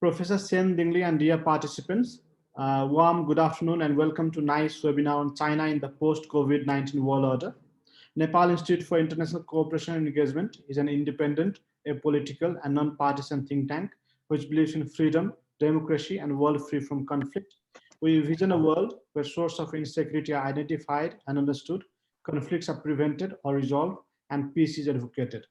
Professor Shen Dingli and dear participants, warm good afternoon and welcome to NICE webinar on China in the post-COVID-19 world order. Nepal Institute for International Cooperation and Engagement is an independent, apolitical and non-partisan think tank which believes in freedom, democracy and world free from conflict. We envision a world where sources of insecurity are identified and understood, conflicts are prevented or resolved, and peace is advocated.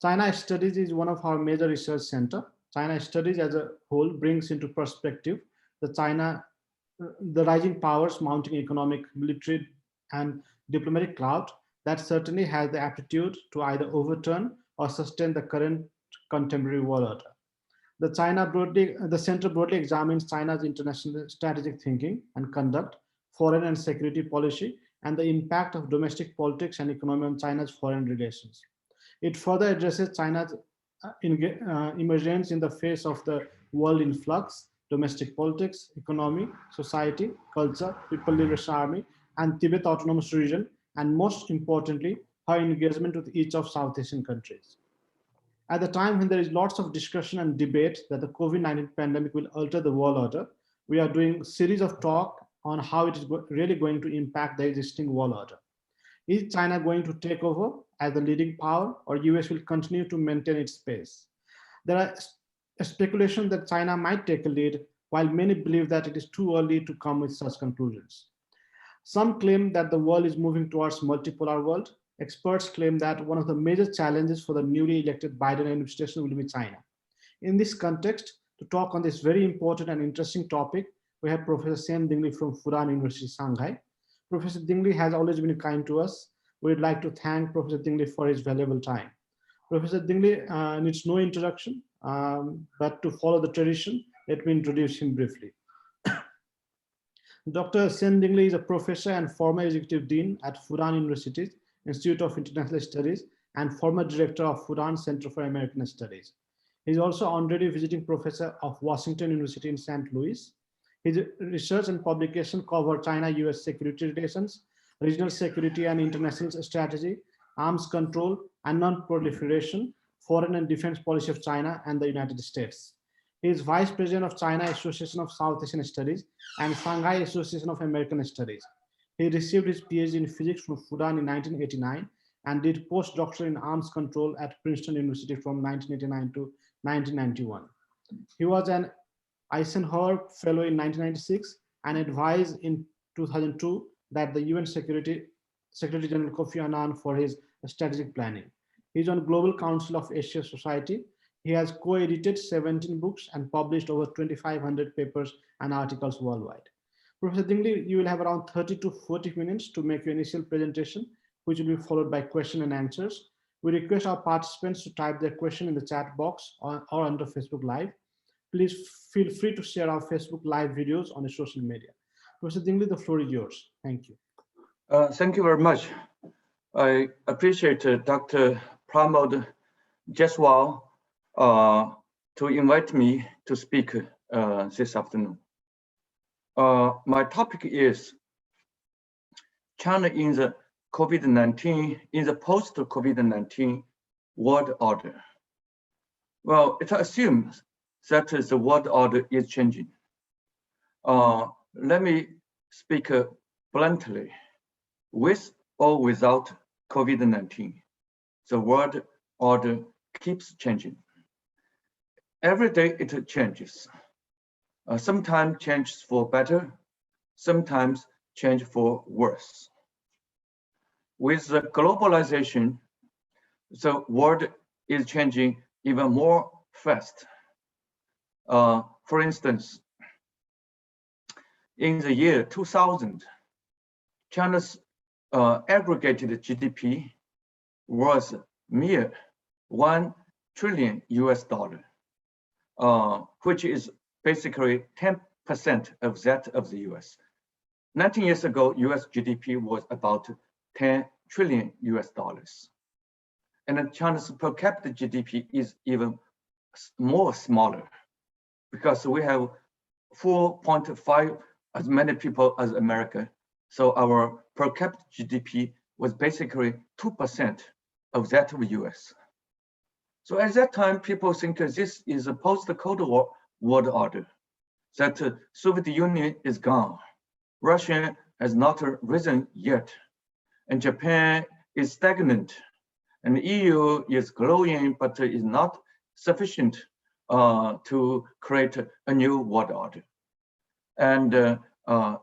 China Studies is one of our major research centers. China Studies as a whole brings into perspective the rising powers mounting economic, military, and diplomatic clout that certainly has the aptitude to either overturn or sustain the current contemporary world order. The center broadly examines China's international strategic thinking and conduct, foreign and security policy, and the impact of domestic politics and economy on China's foreign relations. It further addresses China's emergence in the face of the world in flux, domestic politics, economy, society, culture, People Liberation Army, and Tibet Autonomous Region, and most importantly, her engagement with each of South Asian countries. At the time when there is lots of discussion and debate that the COVID-19 pandemic will alter the world order, we are doing a series of talk on how it is really going to impact the existing world order. Is China going to take over as the leading power, or US will continue to maintain its space? There are speculation that China might take a lead, while many believe that it is too early to come with such conclusions. Some claim that the world is moving towards multipolar world. Experts claim that one of the major challenges for the newly elected Biden administration will be China. In this context, to talk on this very important and interesting topic, we have Professor Shen Dingli from Fudan University, Shanghai. Professor Dingli has always been kind to us. We'd like to thank Professor Dingli for his valuable time. Professor Dingli needs no introduction, but to follow the tradition, let me introduce him briefly. Dr. Shen Dingli is a professor and former executive dean at Fudan University, Institute of International Studies, and former director of Fudan Center for American Studies. He is also honorary visiting professor of Washington University in St. Louis. His research and publication cover China-US security relations, regional security and international strategy, arms control and non-proliferation, foreign and defense policy of China and the United States. He is vice president of China Association of South Asian Studies and Shanghai Association of American Studies. He received his Ph.D. in physics from Fudan in 1989 and did postdoctoral in arms control at Princeton University from 1989 to 1991. He was an Eisenhower Fellow in 1996 and advised in 2002 that the UN Secretary General Kofi Annan for his strategic planning. He is on Global Council of Asia Society. He has co-edited 17 books and published over 2,500 papers and articles worldwide. Professor Dingli, you will have around 30 to 40 minutes to make your initial presentation, which will be followed by question and answers. We request our participants to type their question in the chat box or under Facebook Live. Please feel free to share our Facebook Live videos on the social media. Professor Dingli, the floor is yours. Thank you. Thank you very much. I appreciate Dr. Pramod Jaiswal to invite me to speak this afternoon. My topic is China in the COVID-19, in the post-COVID-19 world order. Well, it assumes that the world order is changing. Let me speak bluntly. With or without COVID-19, the world order keeps changing. Every day it changes. Sometimes changes for better, sometimes change for worse. With the globalization, the world is changing even more fast. For instance, in the year 2000, China's aggregated GDP was mere $1 trillion, which is basically 10% of that of the US. 19 years ago, US GDP was about $10 trillion. And then China's per capita GDP is even more smaller because we have 4.5 as many people as America. So our per capita GDP was basically 2% of that of US. So at that time, people think this is a post-Cold War world order, that Soviet Union is gone, Russia has not risen yet, and Japan is stagnant, and the EU is growing, but is not sufficient to create a new world order. And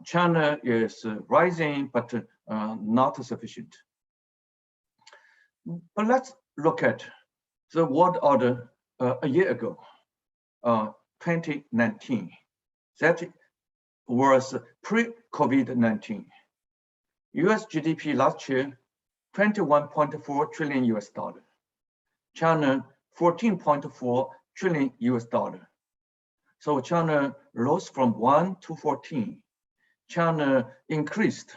China is rising, but not sufficient. But let's look at the world order a year ago, 2019. That was pre-COVID-19. US GDP last year, 21.4 trillion US dollar. China, 14.4 trillion US dollar. So China rose from 1 to 14. China increased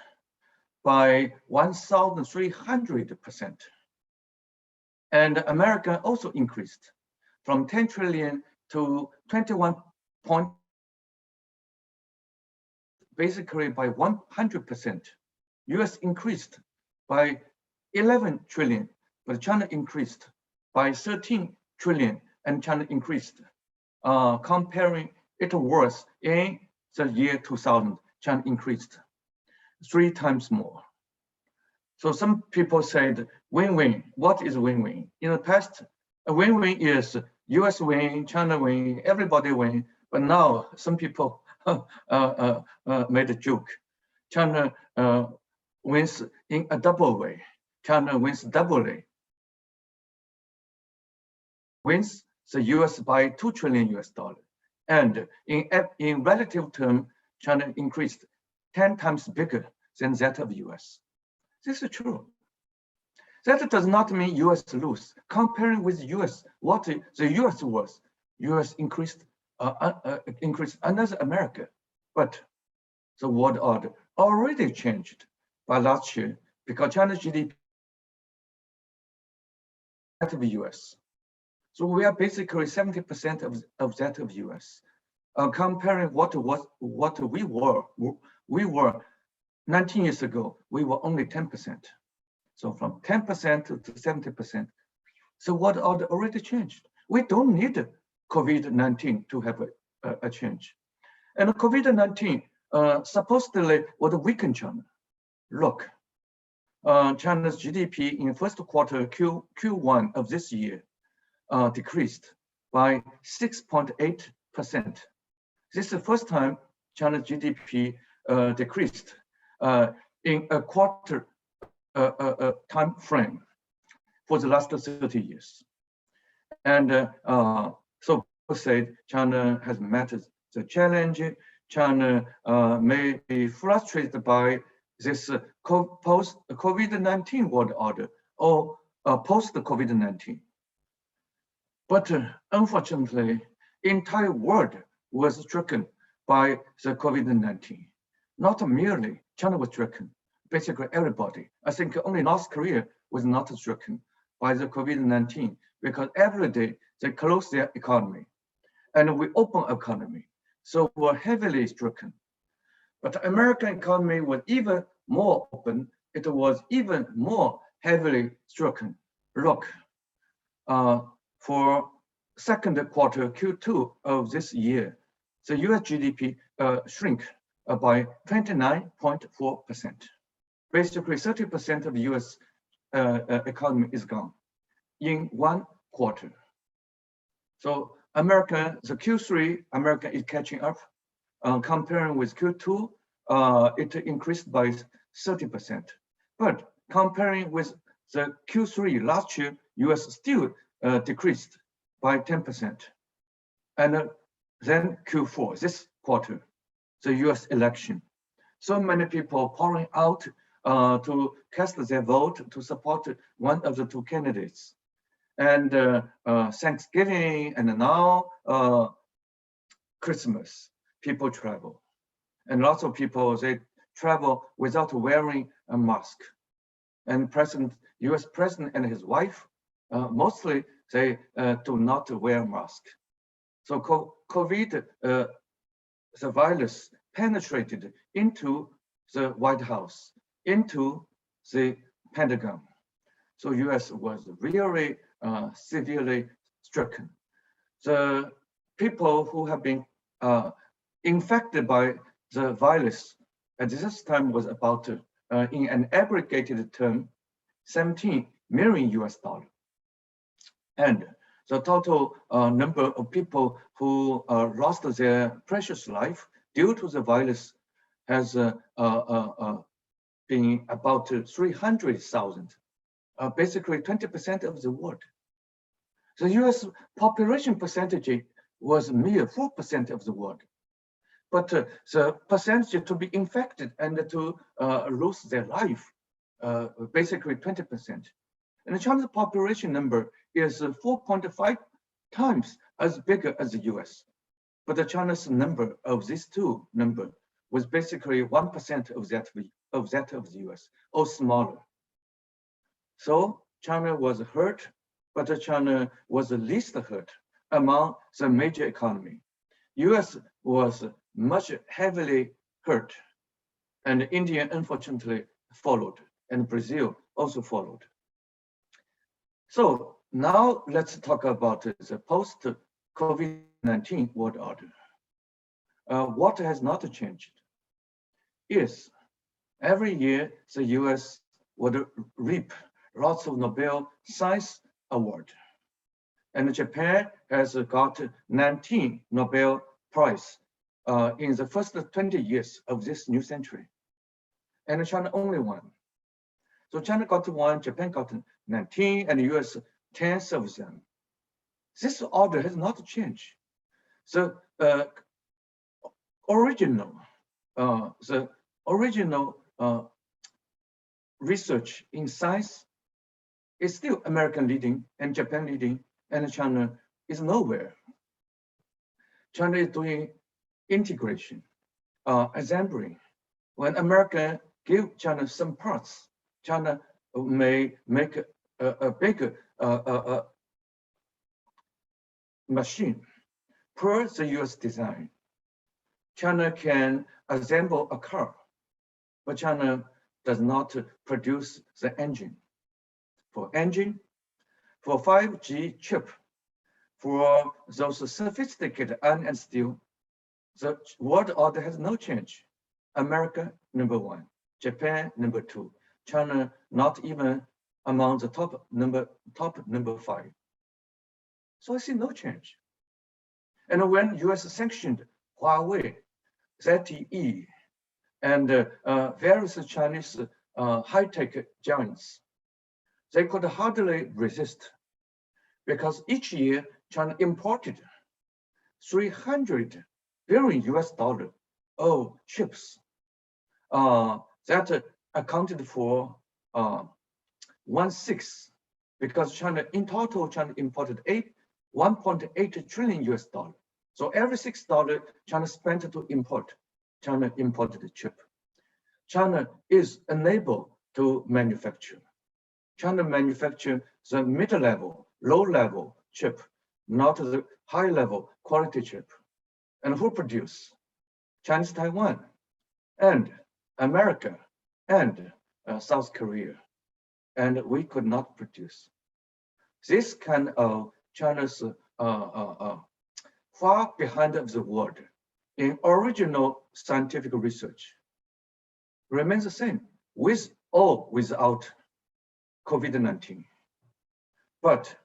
by 1,300%. And America also increased from 10 trillion to 21 point, basically by 100%. US increased by 11 trillion, but China increased by 13 trillion, and China increased. Comparing it was in the year 2000, China increased 3 times more. So some people said, win-win. What is win-win? In the past, a win-win is US win, China win, everybody win. But now some people made a joke. China wins in a double way. China wins doubly. Wins the US by 2 trillion US dollar. And in relative term, China increased 10 times bigger than that of US. This is true. That does not mean US lose. Comparing with US, what the US was, US increased another America, but the world order already changed by last year because China's GDP that of US. So we are basically 70% of that of US. Comparing what we were 19 years ago, we were only 10%. So from 10% to 70%. So what order already changed? We don't need COVID-19 to have a change. And COVID-19 supposedly would weaken China. Look, China's GDP in first quarter Q1 of this year decreased by 6.8%. This is the first time China's GDP decreased in a quarter time frame for the last 30 years. And so people said China has met the challenge. China may be frustrated by this post-COVID-19 world order or post-COVID-19. But unfortunately, the entire world was stricken by the COVID-19. Not merely China was stricken, basically everybody. I think only North Korea was not stricken by the COVID-19 because every day they close their economy and we open economy. So we're heavily stricken. But the American economy was even more open. It was even more heavily stricken. Look, for second quarter Q2 of this year, the US GDP shrink by 29.4%. Basically 30% of the US economy is gone in 1 quarter. So America, the Q3, America is catching up. Comparing with Q2, it increased by 30%. But comparing with the Q3 last year, US still decreased by 10%. And then Q4, this quarter, the US election. So many people pouring out to cast their vote to support one of the 2 candidates. And Thanksgiving and now Christmas, people travel. And lots of people, they travel without wearing a mask. And US president and his wife, mostly they do not wear a mask. So COVID, the virus penetrated into the White House, into the Pentagon. So US was really severely stricken. The people who have been infected by the virus at this time was about, in an aggregated term, 17 million US dollars. And the total number of people who lost their precious life due to the virus has been about 300,000, basically 20% of the world. The US population percentage was mere 4% of the world. But the percentage to be infected and to lose their life, basically 20%. And China's population number is 4.5 times as big as the US. But China's number of these two numbers was basically 1% of that of the US, or smaller. So China was hurt, but China was the least hurt among the major economy. US was much heavily hurt, and India unfortunately followed, and Brazil also followed. So now let's talk about the post-COVID-19 world order. What has not changed is every year the US would reap lots of Nobel Science Award. And Japan has got 19 Nobel Prize in the first 20 years of this new century. And China only one. So China got one, Japan got 19, and US 10 of them. This order has not changed. So original research in science is still American leading and Japan leading, and China is nowhere. China is doing integration, assembly. When America give China some parts, China may make a big machine per the US design. China can assemble a car, but China does not produce the engine. For 5G chip, for those sophisticated iron and steel, the world order has no change. America, number one, Japan, number two, China not even among the top number 5. So I see no change. And when US sanctioned Huawei, ZTE, and various Chinese high-tech giants, they could hardly resist, because each year China imported 300 billion US dollar of chips that accounted for 1/6, because China in total imported 1.8 trillion US dollar. So every $6 China spent to import, China imported the chip. China is unable to manufacture. China manufacture the mid-level, low-level chip, not the high-level quality chip. And who produce? Chinese Taiwan, and America, and South Korea. And we could not produce. This kind of China's far behind of the world in original scientific research remains the same, with or without COVID-19. But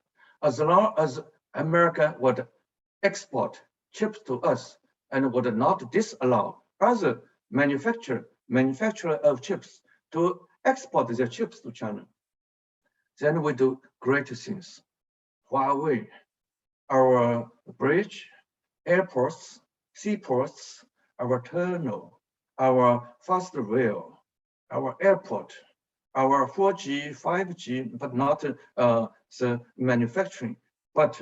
as long as America would export chips to us and would not disallow other manufacturer of chips to export their chips to China, then we do great things. Huawei, our bridge, airports, seaports, our terminal, our fast rail, our airport, our 4G, 5G, but not the manufacturing, but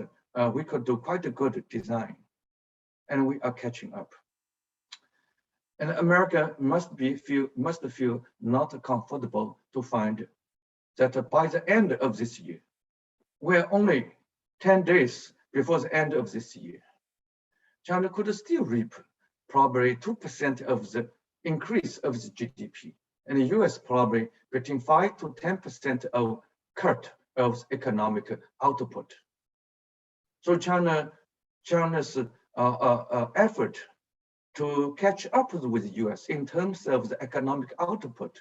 we could do quite a good design, and we are catching up. And America must feel not comfortable to find that by the end of this year, we're only 10 days before the end of this year, China could still reap probably 2% of the increase of the GDP, and the US probably between 5 to 10% of cut of economic output. So China's effort to catch up with the US in terms of the economic output.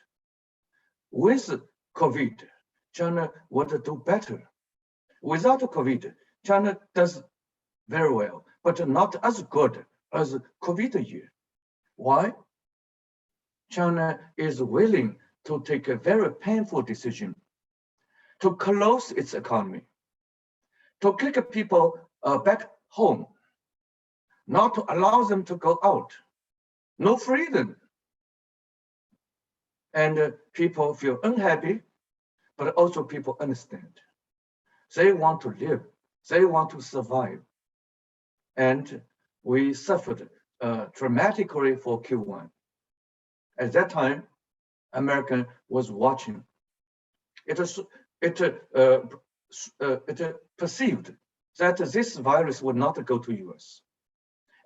With COVID, China would do better. Without COVID, China does very well, but not as good as COVID year. Why? China is willing to take a very painful decision to close its economy, to kick people back home, not to allow them to go out, no freedom. And people feel unhappy, but also people understand. They want to live, they want to survive. And we suffered dramatically for Q1. At that time, America was watching. It perceived that this virus would not go to US.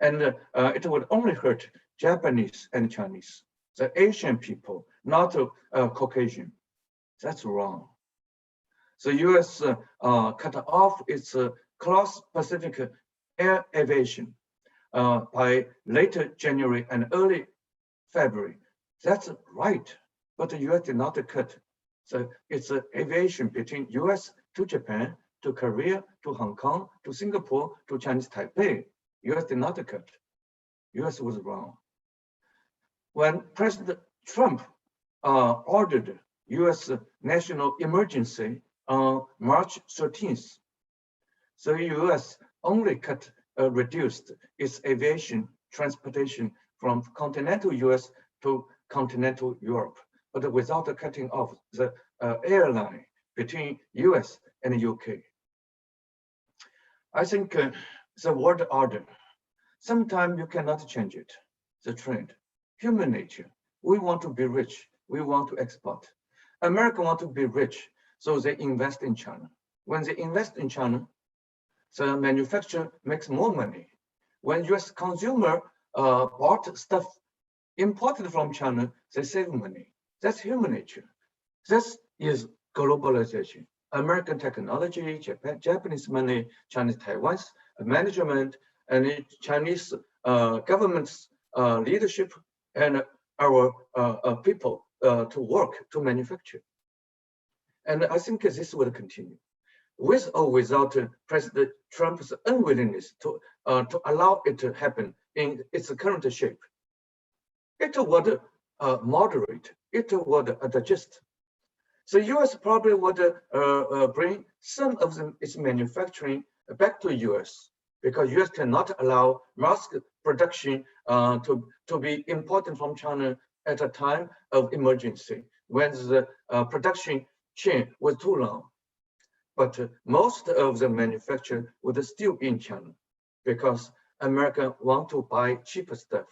And it would only hurt Japanese and Chinese, the Asian people, not Caucasian. That's wrong. The US cut off its cross-Pacific air aviation by later January and early February. That's right, but the US did not cut. So it's aviation between US to Japan, to Korea, to Hong Kong, to Singapore, to Chinese Taipei. US did not cut. US was wrong. When President Trump ordered US national emergency on March 13th, the US only reduced its aviation transportation from continental US to continental Europe, but without cutting off the airline between US and UK. I think the world order, sometimes you cannot change it, the trend. Human nature, we want to be rich, we want to export. America want to be rich, so they invest in China. When they invest in China, the manufacturer makes more money. When US consumer bought stuff imported from China, they save money. That's human nature. This is globalization. American technology, Japanese money, Chinese Taiwan's management, and Chinese government's leadership, and our people to work, to manufacture. And I think this will continue. With or without President Trump's unwillingness to allow it to happen in its current shape, it would moderate, it would adjust. So US probably would bring some of its manufacturing back to US, because US cannot allow mass production to be imported from China at a time of emergency, when the production chain was too long. But most of the manufacture would still be in China, because America want to buy cheaper stuff.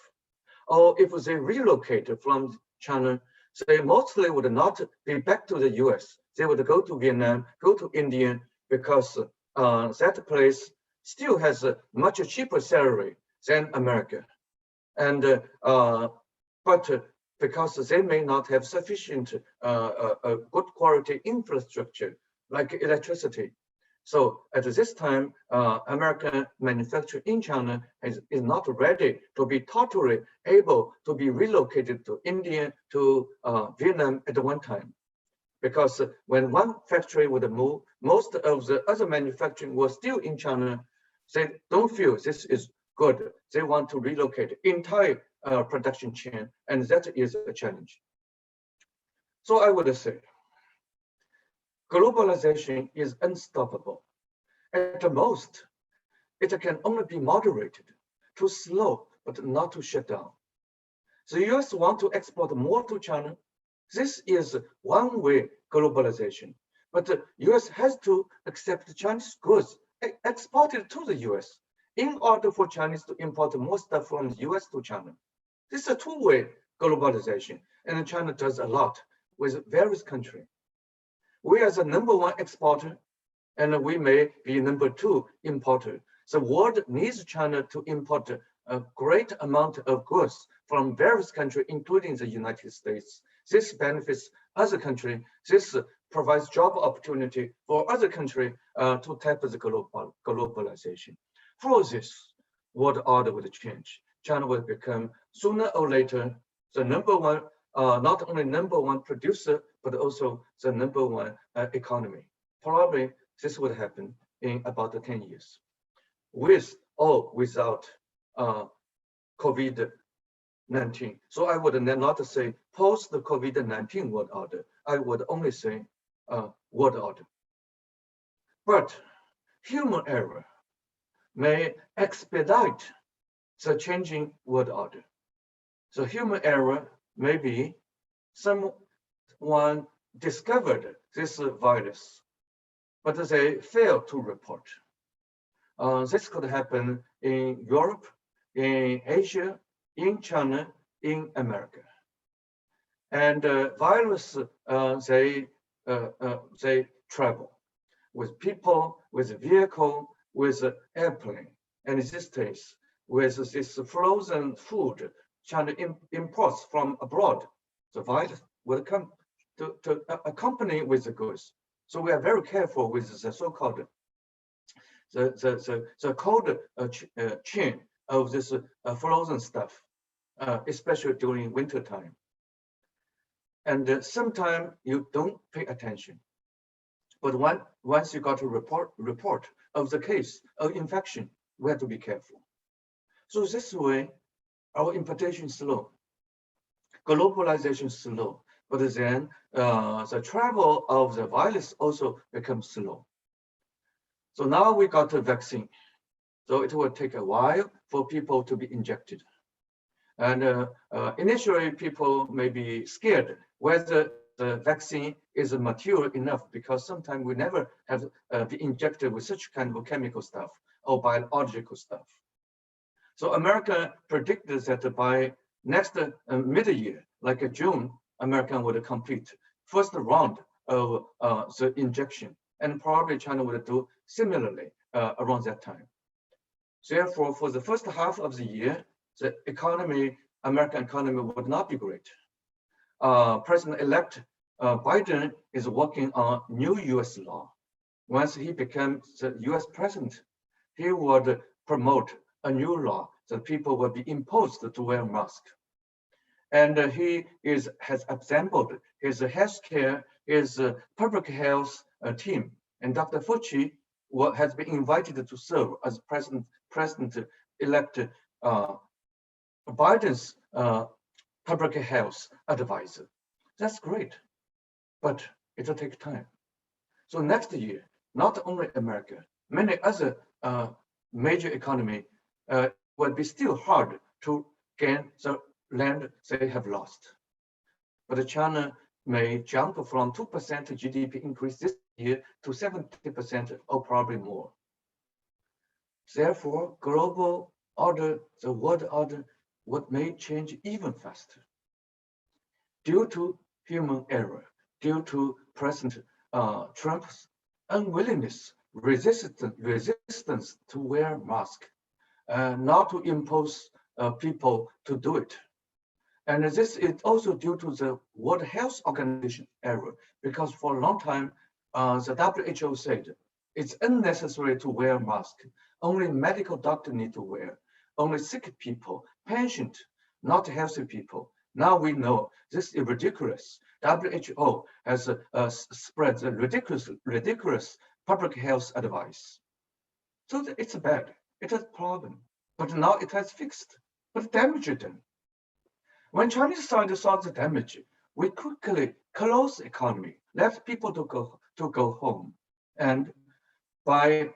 Or if they relocate from China, they mostly would not be back to the US. They would go to Vietnam, go to India, because that place still has a much cheaper salary than America. And but because they may not have sufficient good quality infrastructure like electricity. So at this time, American manufacturing in China is not ready to be totally able to be relocated to India, to Vietnam at one time. Because when one factory would move, most of the other manufacturing was still in China. They don't feel this is good. They want to relocate entire production chain, and that is a challenge. So I would say, globalization is unstoppable. At the most, it can only be moderated, to slow, but not to shut down. The US want to export more to China. This is one-way globalization, but the US has to accept Chinese goods exported to the US in order for Chinese to import more stuff from the US to China. This is a two-way globalization, and China does a lot with various countries. We are the #1 exporter, and we may be #2 importer. The world needs China to import a great amount of goods from various countries, including the United States. This benefits other countries. This provides job opportunity for other countries to tap the globalization. For this, world order would change. China will become sooner or later the number one, not only number one producer, but also the number one economy. Probably this would happen in about 10 years, with or without COVID-19. So I would not say post the COVID-19 world order. I would only say world order. But human error may expedite the changing world order. So human error may be someone discovered this virus, but they failed to report. This could happen in Europe, in Asia, in China, in America. And virus, they travel with people, with vehicle, with airplane. And in this case, with this frozen food China imports from abroad, the virus will come to accompany with the goods. So we are very careful with the so-called the cold chain of this frozen stuff, especially during winter time. And sometimes you don't pay attention. But once you got a report of the case of infection, we have to be careful. So this way, our importation is slow, globalization is slow, but then the travel of the virus also becomes slow. So now we got a vaccine. So it will take a while for people to be injected. And initially, people may be scared whether the vaccine is mature enough, because sometimes we never have been injected with such kind of chemical stuff or biological stuff. So America predicted that by next mid-year, like June, America would complete first round of the injection, and probably China would do similarly around that time. Therefore, for the first half of the year, the economy, American economy would not be great. President-elect Biden is working on new US law. Once he becomes the US president, he would promote a new law that people will be imposed to wear masks. And he has assembled his healthcare, his public health team. And Dr. Fauci has been invited to serve as president-elect Biden's public health advisor. That's great, but it will take time. So next year, not only America, many other major economy will be still hard to gain the land they have lost. But China may jump from 2% GDP increase this year to 70% or probably more. Therefore, global order, the world order, what may change even faster due to human error, due to President Trump's unwillingness, resistance to wear mask, not to impose people to do it. And this is also due to the World Health Organization error, because for a long time, the WHO said it's unnecessary to wear mask. Only medical doctors need to wear. Only sick people, patient, not healthy people. Now we know this is ridiculous. WHO has spread the ridiculous public health advice. So it's bad. It is a problem. But now it has fixed. But damage it done. When Chinese side saw the damage, we quickly closed the economy, left people to go home. And by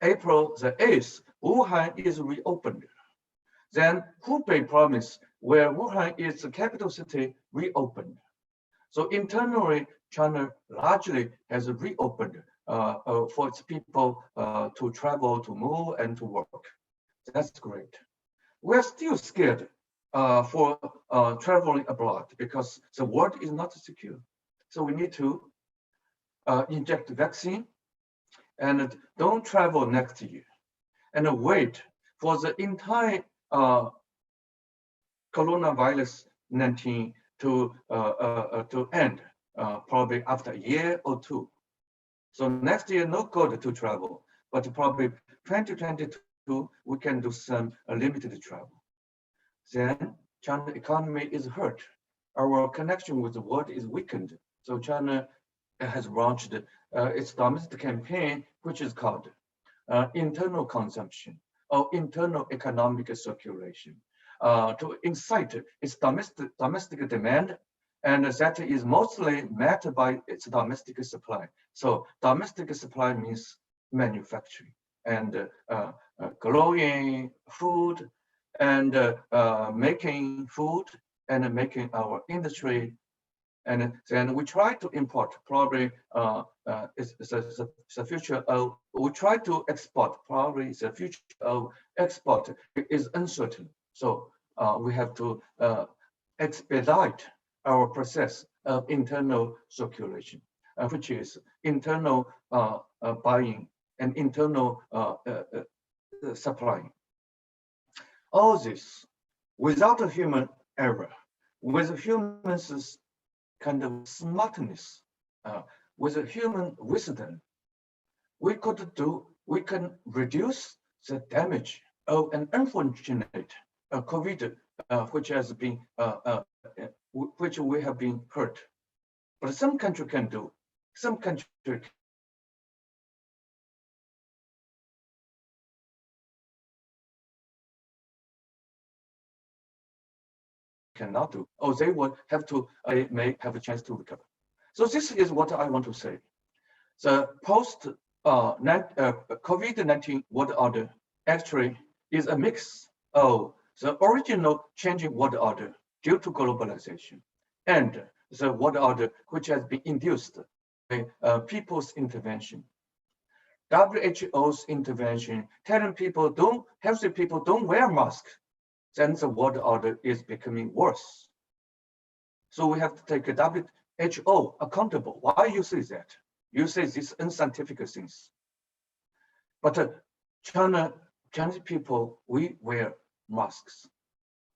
April the 8th, Wuhan is reopened. Then Hubei province, where Wuhan is the capital city, reopened. So internally, China largely has reopened for its people to travel, to move, and to work. That's great. We're still scared for traveling abroad because the world is not secure. So we need to inject vaccine and don't travel next year and wait for the entire coronavirus 19 to end, probably after a year or two. So next year, no good to travel, but probably 2022 we can do some limited travel. Then China economy is hurt. Our connection with the world is weakened. So China has launched its domestic campaign, which is called internal consumption or internal economic circulation, to incite its domestic demand, and that is mostly met by its domestic supply. So domestic supply means manufacturing and growing food and making food and making our industry. And then we try to import, probably it's the future of, we try to export, probably the future of export is uncertain. So we have to expedite our process of internal circulation, which is internal buying and internal supplying. All this without a human error, with humans' kind of smartness, with a human wisdom, we can reduce the damage of an unfortunate COVID, which has been, which we have been hurt. But some country can do, some country cannot do, or they will have to, may have a chance to recover. So this is what I want to say. The post-COVID-19 world order actually is a mix of the original changing world order due to globalization and the world order which has been induced by people's intervention. WHO's intervention, telling people healthy people don't wear masks, then the world order is becoming worse. So we have to take a WHO accountable. Why you say that? You say these unscientific things. But Chinese people, we wear masks.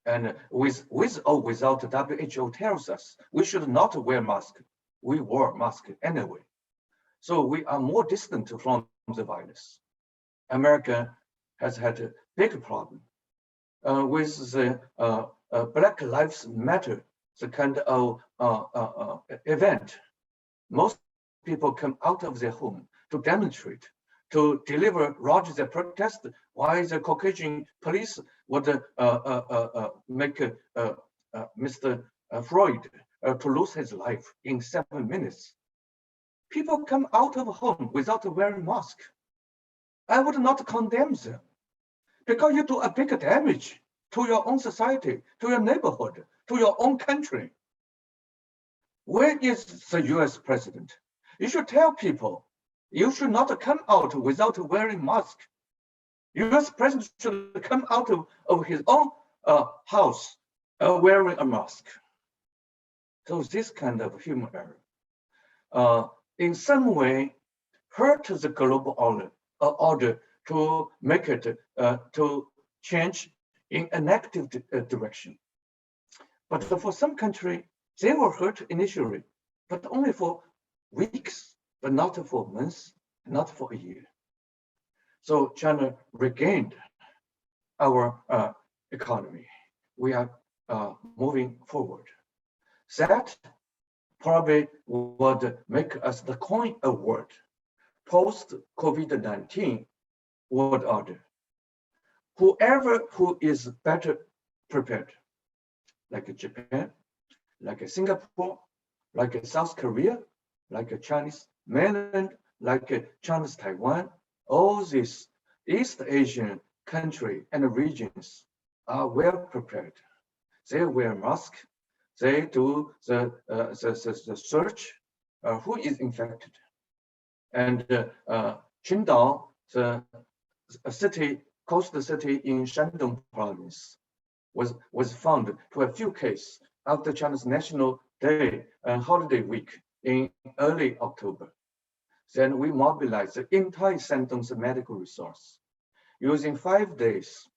And with or without WHO tells us, we should not wear masks. We wore masks anyway. So we are more distant from the virus. America has had a big problem with the Black Lives Matter, the kind of event. Most people come out of their home to demonstrate, to deliver lodge their protest, while the Caucasian police would make Mr. Floyd to lose his life in 7 minutes. People come out of home without wearing mask. I would not condemn them, because you do a big damage to your own society, to your neighborhood, to your own country. Where is the US president? You should tell people, you should not come out without wearing mask. US president should come out of his own house wearing a mask. So this kind of human error, in some way, hurt the global order to make it to change in a negative direction. But for some country, they were hurt initially, but only for weeks, but not for months, not for a year. So China regained our economy. We are moving forward. That probably would make us the coin award post-COVID-19 world order. Whoever who is better prepared, like Japan, like Singapore, like South Korea, like Chinese mainland, like Chinese Taiwan, all these East Asian countries and regions are well prepared. They wear masks. They do the search who is infected. And Qingdao, the city, coastal city in Shandong province, was found to have few cases after China's National Day and holiday week in early October. Then we mobilized the entire Shandong's medical resource, using 5 days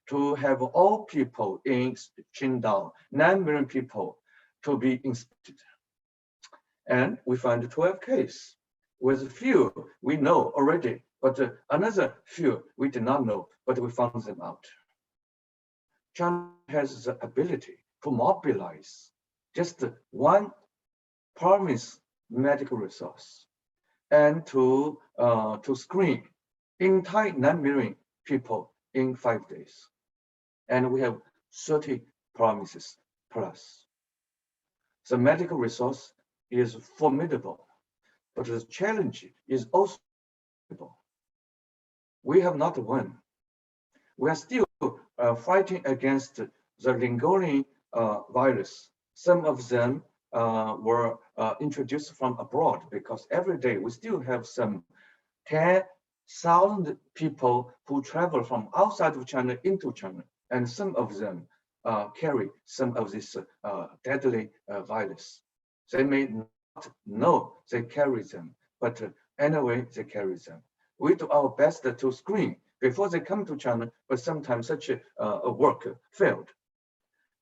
to have all people in Qingdao, 9 million people, to be inspected. And we found 12 cases. With few we know already, but another few we did not know. but we found them out. China has the ability to mobilize just one promised medical resource and to screen entire 9 million people in 5 days. And we have 30 promises plus. The medical resource is formidable, but the challenge is also formidable. We have not won. We are still fighting against the lingering virus. Some of them were introduced from abroad, because every day we still have some 10,000 people who travel from outside of China into China, and some of them carry some of this deadly virus. They may not know they carry them, but anyway, they carry them. We do our best to screen before they come to China, but sometimes such a work failed.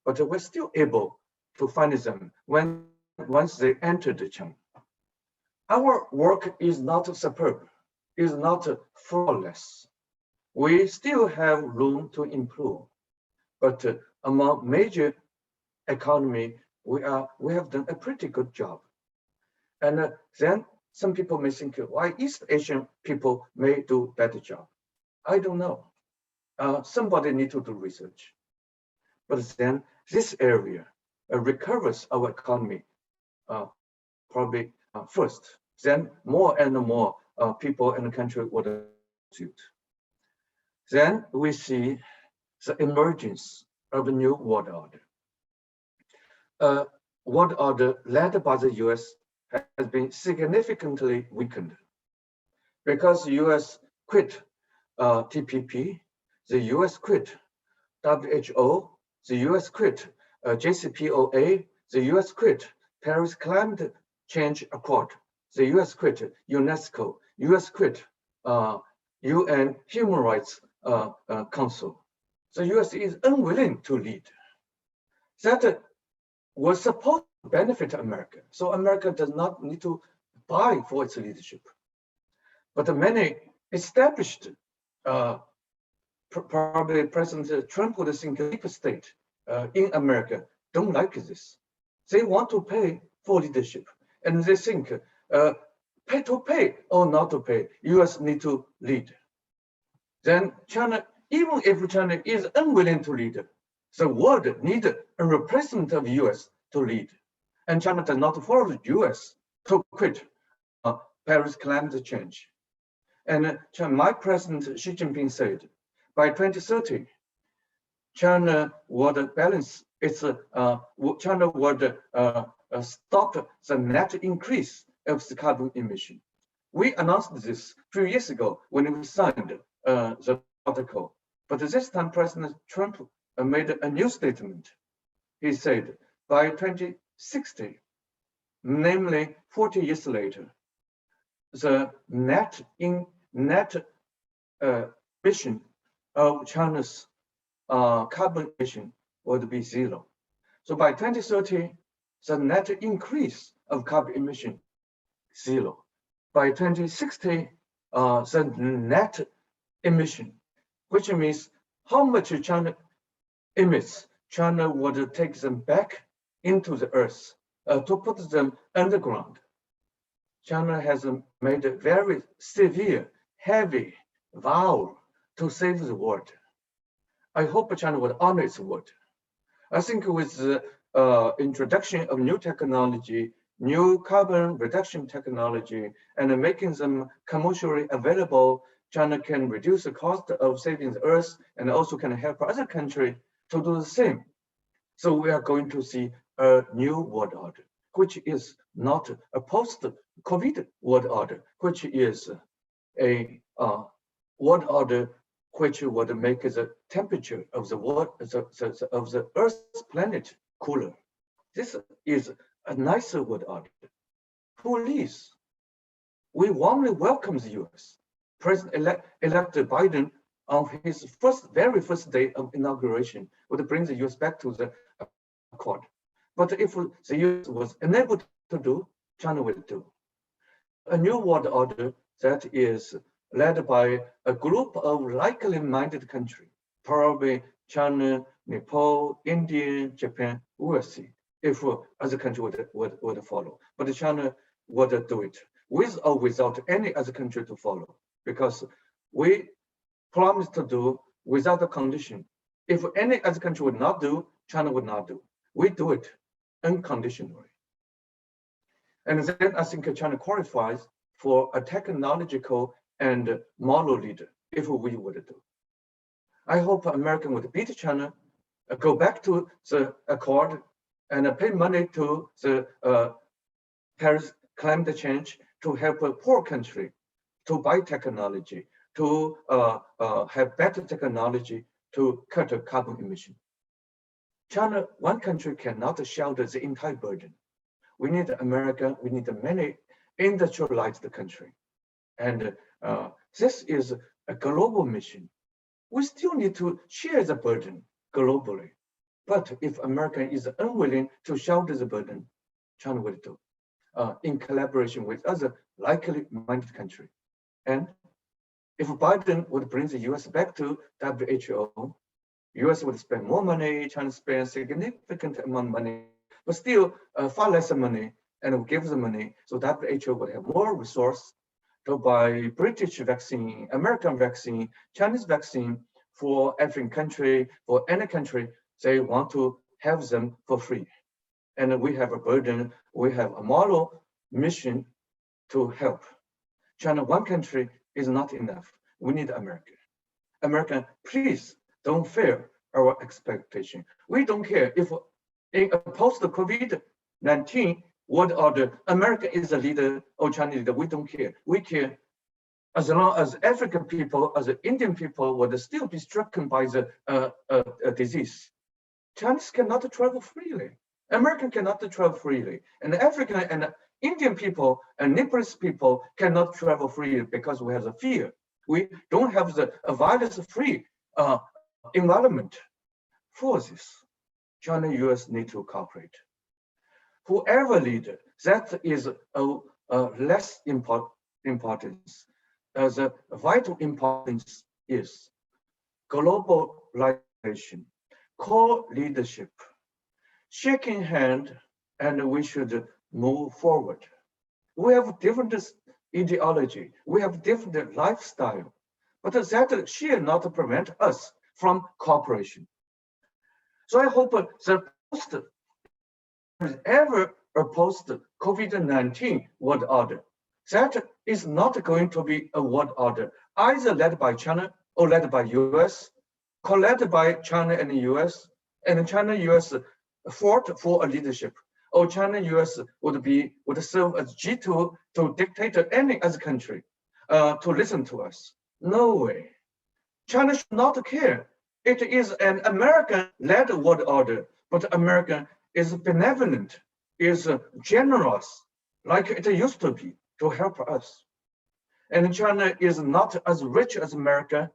But we're still able to find them once they entered China. Our work is not superb, is not flawless. We still have room to improve, but among major economy, we have done a pretty good job. And then some people may think why East Asian people may do better job. I don't know. Somebody need to do research. But then this area recovers our economy probably first. Then more and more people in the country would suit. Then we see the emergence of a new world order. World order led by the US has been significantly weakened because the US quit TPP, the US quit WHO, the US quit JCPOA, the US quit Paris Climate Change Accord, the US quit UNESCO, US quit UN Human Rights Council. The US is unwilling to lead. That was supposed to benefit America. So America does not need to buy for its leadership. But many established, probably President Trump would think deep state in America don't like this. They want to pay for leadership. And they think pay to pay or not to pay, US need to lead. Then China, even if China is unwilling to lead, the world needs a replacement of US to lead. And China does not follow the US to quit Paris climate change. And my president Xi Jinping said, by 2030, China would balance its, China would stop the net increase of the carbon emission. We announced this a few years ago when we signed the protocol. But this time, President Trump made a new statement. He said, by 2060, namely 40 years later, the net emission of China's carbon emission would be zero. So by 2030, the net increase of carbon emission, zero. By 2060, the net emission, which means how much China emits, China would take them back into the earth to put them underground. China has made a very severe, heavy vow to save the world. I hope China would honor its word. I think with the introduction of new technology, new carbon reduction technology, and making them commercially available, China can reduce the cost of saving the earth and also can help other countries to do the same. So we are going to see a new world order, which is not a post-COVID world order, which is a world order which would make the temperature of the world, of the Earth's planet cooler. This is a nicer world order. Who leads? We warmly welcome the US. President-elect Biden, on his very first day of inauguration, would bring the US back to the accord. But if the US was unable to do, China will do. A new world order that is led by a group of likely-minded countries, probably China, Nepal, India, Japan. We'll see if other country would follow. But China would do it with or without any other country to follow, because we promised to do without a condition. If any other country would not do, China would not do. We do it unconditionally. And then I think China qualifies for a technological and moral leader if we would do. I hope America would beat China, go back to the accord and pay money to the Paris climate change to help a poor country to buy technology, to have better technology to cut carbon emission. China, one country cannot shoulder the entire burden. We need America, we need many industrialized country. And this is a global mission. We still need to share the burden globally. But if America is unwilling to shoulder the burden, China will do, in collaboration with other likely-minded countries. And if Biden would bring the US back to WHO, US would spend more money, China spends significant amount of money, but still far less money, and give the money, so WHO would have more resource to buy British vaccine, American vaccine, Chinese vaccine for every country, for any country they want to have them for free. And we have a burden, we have a moral mission to help. China, one country is not enough. We need America. America, please don't fail our expectation. We don't care if in a post-COVID-19 world order, America is a leader or China leader. We don't care. We care as long as African people, as Indian people would still be stricken by the disease. Chinese cannot travel freely. American cannot travel freely. And African and Indian people and Nepalese people cannot travel freely because we have the fear. We don't have the virus-free environment. For this, China, US need to cooperate. Whoever leader, that is less importance. The vital importance is globalization, co-leadership, shaking hand, and we should move forward. We have different ideology, we have different lifestyle, but that should not prevent us from cooperation. So I hope the post-COVID-19 world order, that is not going to be a world order, either led by China or led by US, co-led by China and the US, and China US fought for a leadership, or China US would serve as G2 to dictate any other country to listen to us. No way. China should not care. It is an American-led world order, but America is benevolent, is generous, like it used to be, to help us. And China is not as rich as America.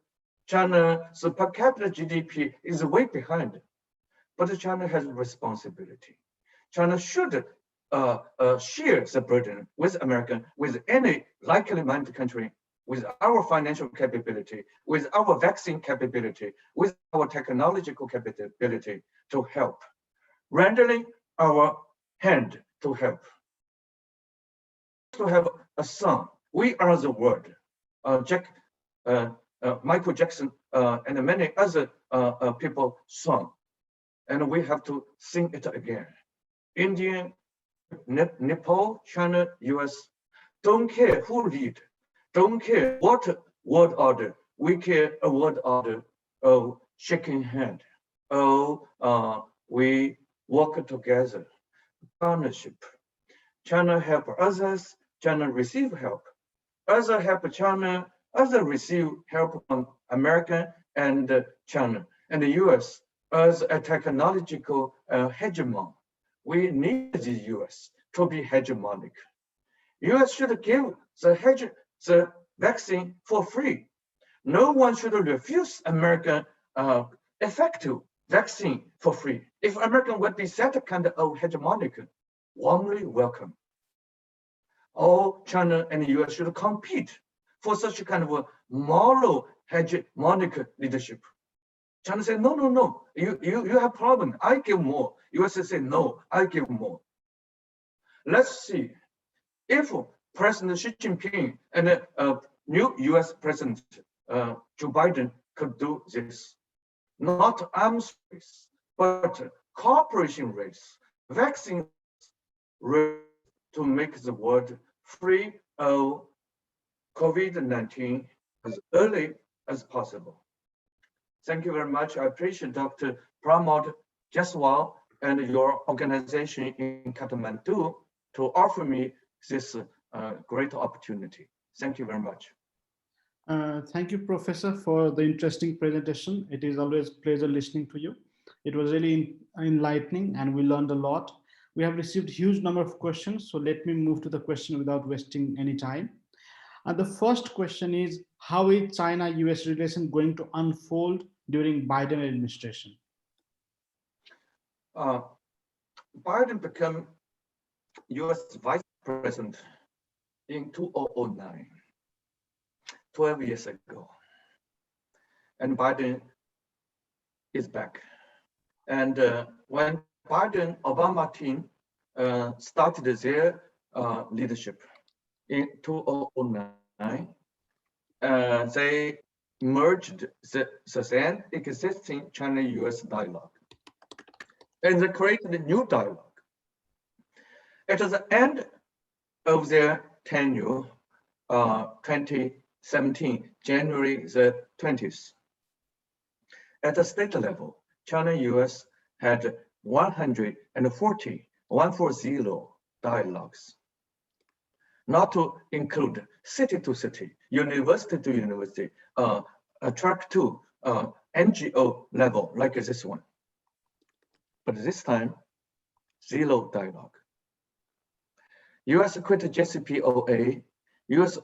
China's per capita GDP is way behind, but China has responsibility. China should share the burden with America, with any likely-minded country, with our financial capability, with our vaccine capability, with our technological capability to help, rendering our hand to help. To have a song, "We Are the World," Michael Jackson and many other people sung, and we have to sing it again. India, Nepal, China, US, don't care who lead, don't care what world order, we care a world order of shaking hand. We work together, partnership. China help others, China receive help. Others help China, others receive help from America and China. And the US as a technological hegemon. We need the US to be hegemonic. US should give the vaccine for free. No one should refuse American effective vaccine for free. If American would be that kind of hegemonic, warmly welcome. All China and the US should compete for such a kind of a moral hegemonic leadership. China said, no, no, no, you have problem, I give more. US say, no, I give more. Let's see if President Xi Jinping and new US President Joe Biden could do this. Not arms race, but cooperation race, vaccine race to make the world free of COVID-19 as early as possible. Thank you very much. I appreciate Dr. Pramod Jaswal and your organization in Kathmandu to offer me this great opportunity. Thank you very much. Thank you, Professor, for the interesting presentation. It is always a pleasure listening to you. It was really enlightening and we learned a lot. We have received a huge number of questions, so let me move to the question without wasting any time. And the first question is, how is China-US relation going to unfold during Biden administration? Biden became US Vice President in 2009, 12 years ago. And Biden is back. And when Biden-Obama team started their leadership in 2009, they merged the then existing China-US dialogue. And they created a new dialogue. At the end of their tenure, 2017, January the 20th, at the state level, China-US had 140 dialogues, not to include city to city, university to university, track to NGO level like this one. But this time, 0 dialogue. US quit JCPOA. US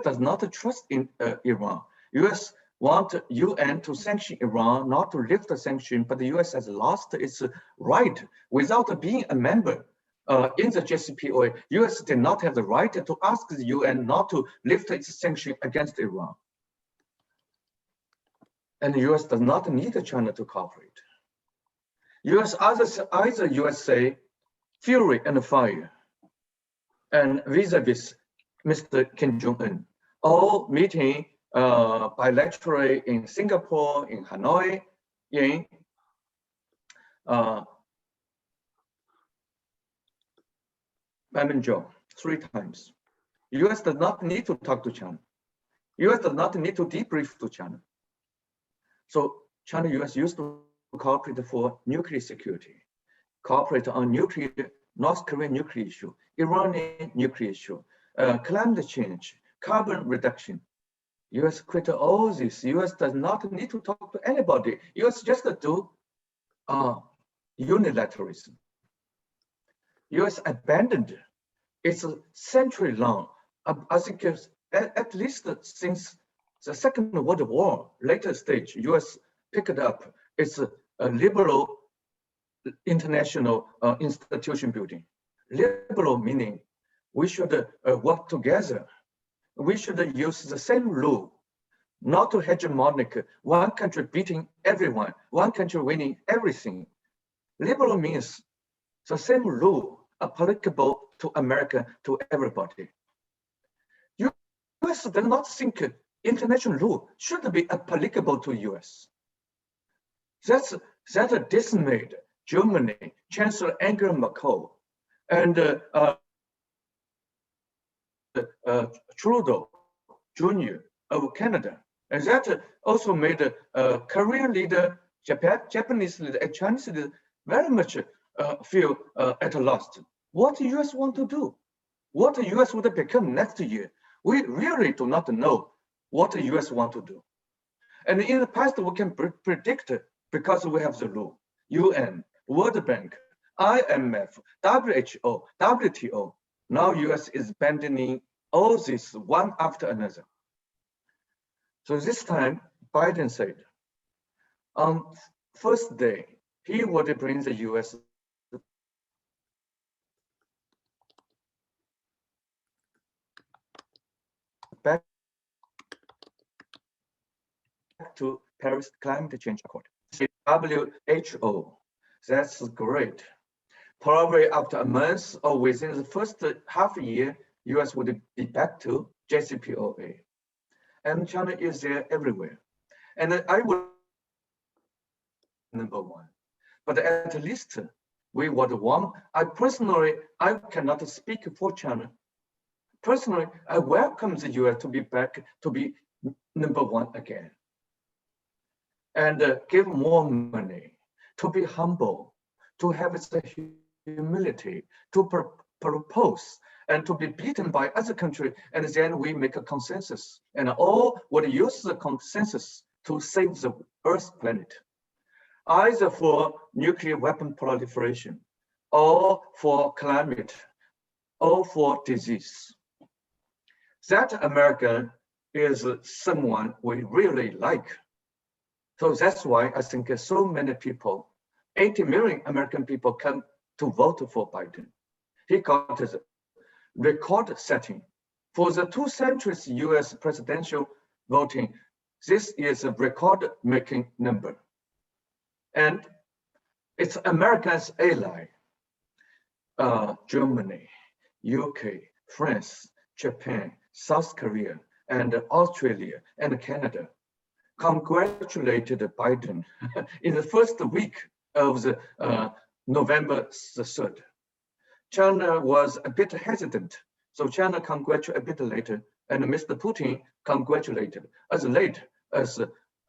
does not trust in Iran. US want UN to sanction Iran, not to lift the sanction, but the US has lost its right without being a member in the JCPOA. US did not have the right to ask the UN not to lift its sanction against Iran. And the US does not need China to cooperate. Either US say fury and fire, and vis-a-vis Mr. Kim Jong-un, or meeting bilaterally in Singapore, in Hanoi, in Banmanzhou 3 times. US does not need to talk to China. US does not need to debrief to China. So China-US used to cooperate for nuclear security, cooperate on North Korean nuclear issue, Iranian nuclear issue, climate change, carbon reduction. US quit all this. US does not need to talk to anybody. US just do unilateralism. US abandoned its century-long, I think at least since the Second World War, later stage, US picked up its liberal international institution building. Liberal meaning we should work together. We should use the same rule, not to hegemonic, one country beating everyone, one country winning everything. Liberal means the same rule applicable to America, to everybody. US does not think international law should be applicable to US. That dismayed Germany, Chancellor Angela Merkel, and Trudeau Jr. of Canada. And that also made Korean leader, Japanese leader, and Chinese leader very much feel at a loss. What the US want to do? What the US would become next year? We really do not know what the US want to do. And in the past, we can predict it because we have the law, UN, World Bank, IMF, WHO, WTO. Now US is abandoning all this one after another. So this time, Biden said, on first day, he would bring the US back to Paris Climate Change Accord. WHO, that's great. Probably after a month or within the first half year, US would be back to JCPOA. And China is there everywhere. And I would number one. But at least we would want, I cannot speak for China. Personally, I welcome the US to be back to be number one again. And give more money, to be humble, to have the humility, to propose, and to be beaten by other countries, and then we make a consensus. And all would use the consensus to save the Earth planet, either for nuclear weapon proliferation, or for climate, or for disease. That America is someone we really like. So that's why I think so many people, 80 million American people come to vote for Biden. He got a record setting. For the 2 centuries US presidential voting, this is a record-making number. And it's America's ally. Germany, UK, France, Japan, South Korea, and Australia, and Canada congratulated Biden in the first week of the November 3rd. China was a bit hesitant, so China congratulated a bit later, and Mr. Putin congratulated as late as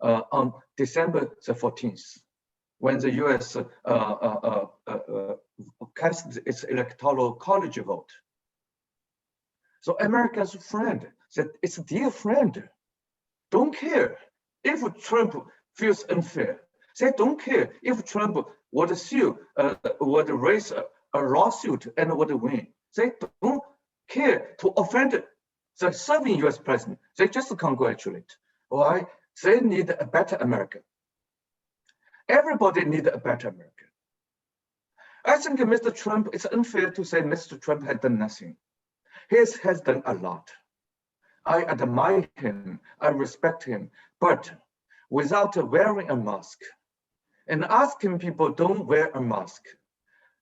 on December the 14th, when the US cast its electoral college vote. So America's friend said, it's a dear friend. Don't care if Trump feels unfair. They don't care if Trump would sue, would raise a lawsuit and would win. They don't care to offend the serving US president. They just congratulate. Why? They need a better America. Everybody needs a better America. I think Mr. Trump, it's unfair to say Mr. Trump has done nothing. He has done a lot. I admire him, I respect him, but without wearing a mask and asking people don't wear a mask,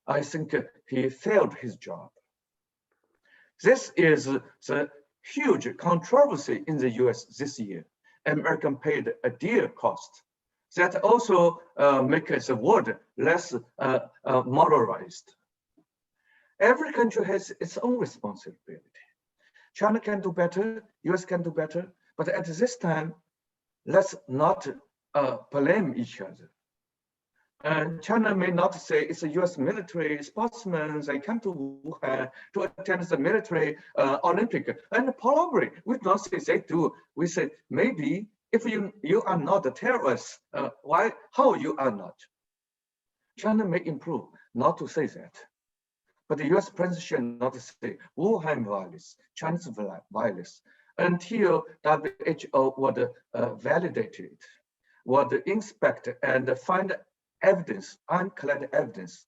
I think he failed his job. This is the huge controversy in the US this year. America paid a dear cost. That also makes the world less moralized. Every country has its own responsibility. China can do better, US can do better, but at this time, let's not blame each other. And China may not say it's a US military sportsmen, they come to Wuhan to attend the military Olympic. And probably we don't say they do. We say maybe if you are not a terrorist, how you are not? China may improve, not to say that. But the US president should not say Wuhan violence, Chinese violence, until WHO would validate it, would inspect and find evidence, unclear evidence.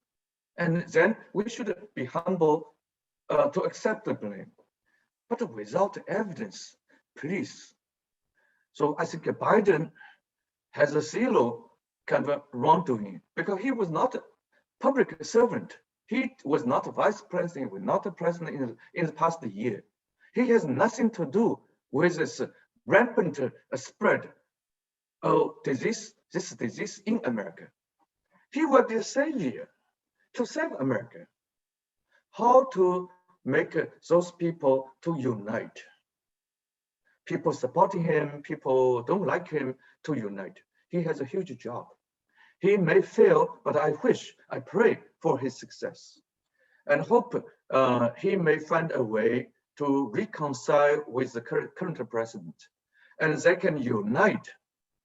And then we should be humble to accept the blame. But without evidence, please. So I think Biden has a zero kind of wrongdoing because he was not a public servant. He was not a vice president, he was not a president in the past year. He has nothing to do with this rampant spread of this disease in America. He will be a savior to save America. How to make those people to unite? People supporting him, people don't like him, to unite. He has a huge job. He may fail, but I pray for his success and hope he may find a way to reconcile with the current president and they can unite.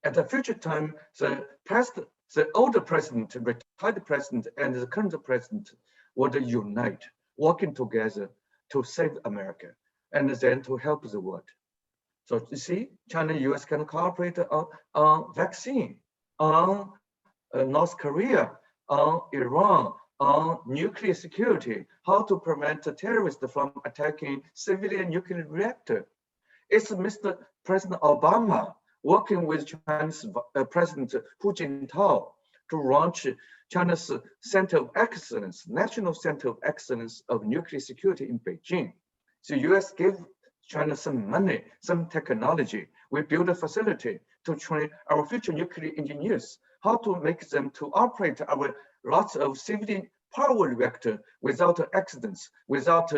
At a future time, the older president, retired president, and the current president would unite, working together to save America and then to help the world. So you see, China and US can cooperate on vaccine, on North Korea, on Iran, on nuclear security, how to prevent terrorists from attacking civilian nuclear reactor. It's Mr. President Obama working with Chinese President Hu Jintao to launch China's Center of Excellence, National Center of Excellence of Nuclear Security in Beijing. So US gave China some money, some technology. We built a facility to train our future nuclear engineers, how to make them to operate our lots of civilian power reactor without accidents, without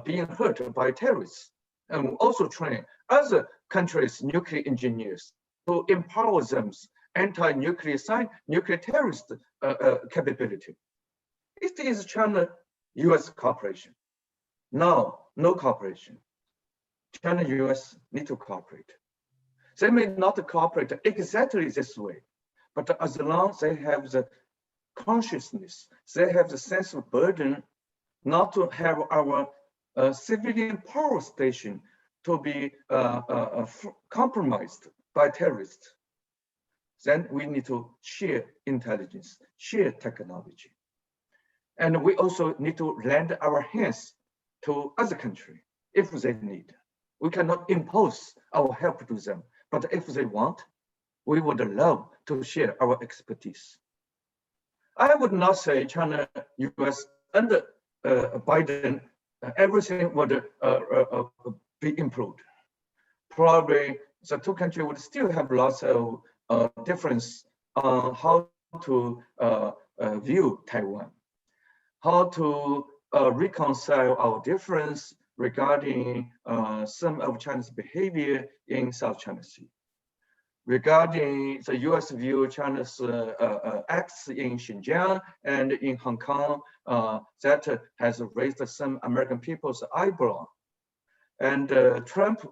being hurt by terrorists. And also train other countries' nuclear engineers to empower them anti-nuclear nuclear terrorist capability. It is China-US cooperation. Now, no cooperation. China-US need to cooperate. They may not cooperate exactly this way, but as long as they have the consciousness, they have the sense of burden not to have our civilian power station to be compromised by terrorists, then we need to share intelligence, share technology. And we also need to lend our hands to other countries if they need. We cannot impose our help to them, but if they want, we would love to share our expertise. I would not say China, US, under Biden, everything would be improved. Probably the two countries would still have lots of difference on how to view Taiwan, how to reconcile our difference regarding some of China's behavior in South China Sea, regarding the US view China's acts in Xinjiang and in Hong Kong, that has raised some American people's eyebrow. And Trump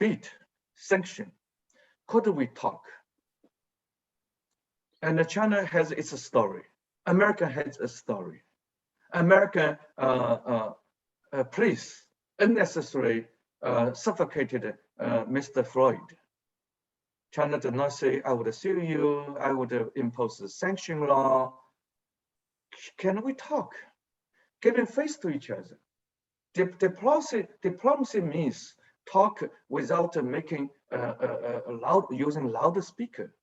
beat sanction. Could we talk? And China has its story. America has a story. America police unnecessarily suffocated Mr. Floyd. China did not say, I would sue you, I would impose the sanction law. Can we talk? Giving face to each other. Diplomacy means talk without making using loudspeaker.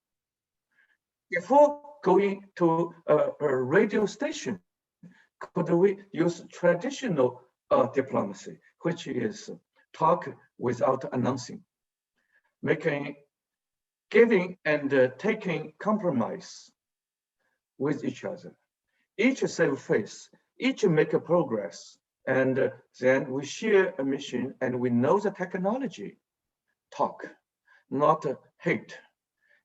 Before going to a radio station, could we use traditional diplomacy, which is talk without announcing, giving and taking compromise with each other. Each save face, each make a progress, and then we share a mission and we know the technology. Talk, not hate,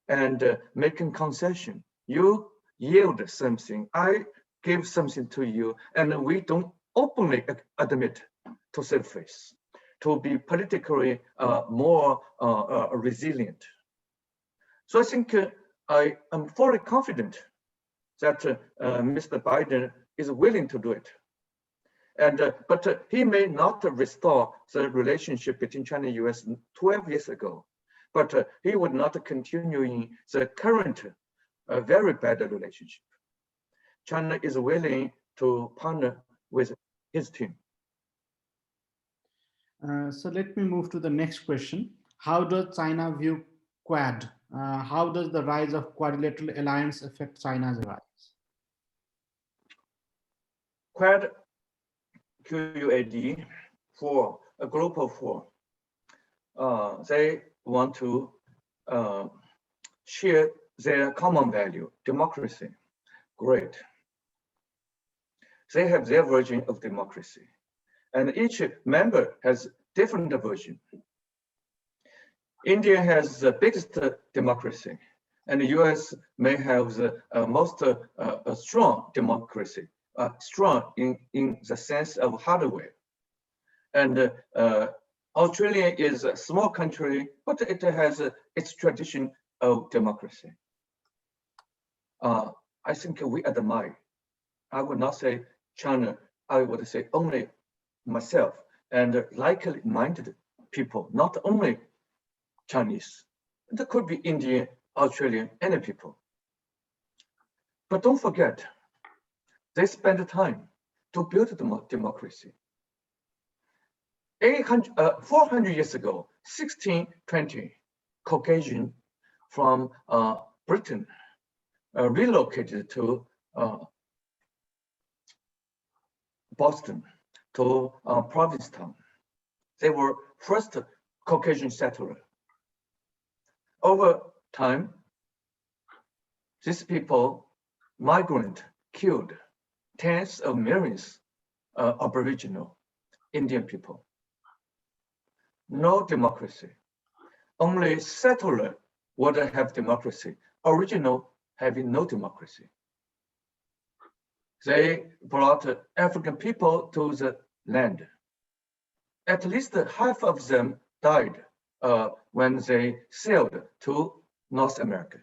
and making concession. You yield something, I give something to you, and we don't openly admit to save face, to be politically more resilient. So I think I am fully confident that Mr. Biden is willing to do it. And but he may not restore the relationship between China and US 12 years ago, but he would not continue in the current very bad relationship. China is willing to partner with his team. So let me move to the next question. How does China view Quad? How does the rise of Quadrilateral Alliance affect China's rise? Quad, QUAD, for a group of four. They want to share their common value, democracy. Great. They have their version of democracy, and each member has different version. India has the biggest democracy, and the US may have the most strong democracy, strong in the sense of hardware. And Australia is a small country, but it has its tradition of democracy. I think we admire. I would not say China, I would say only myself and like-minded people, not only Chinese. There could be Indian, Australian, any people. But don't forget, they spend time to build democracy. 400 years ago, 1620, Caucasian from Britain relocated to Boston, to Provincetown. They were first Caucasian settler. Over time, these people migrant killed tens of millions of Aboriginal Indian people. No democracy. Only settler would have democracy. Original having no democracy. They brought African people to the land. At least half of them died when they sailed to North America.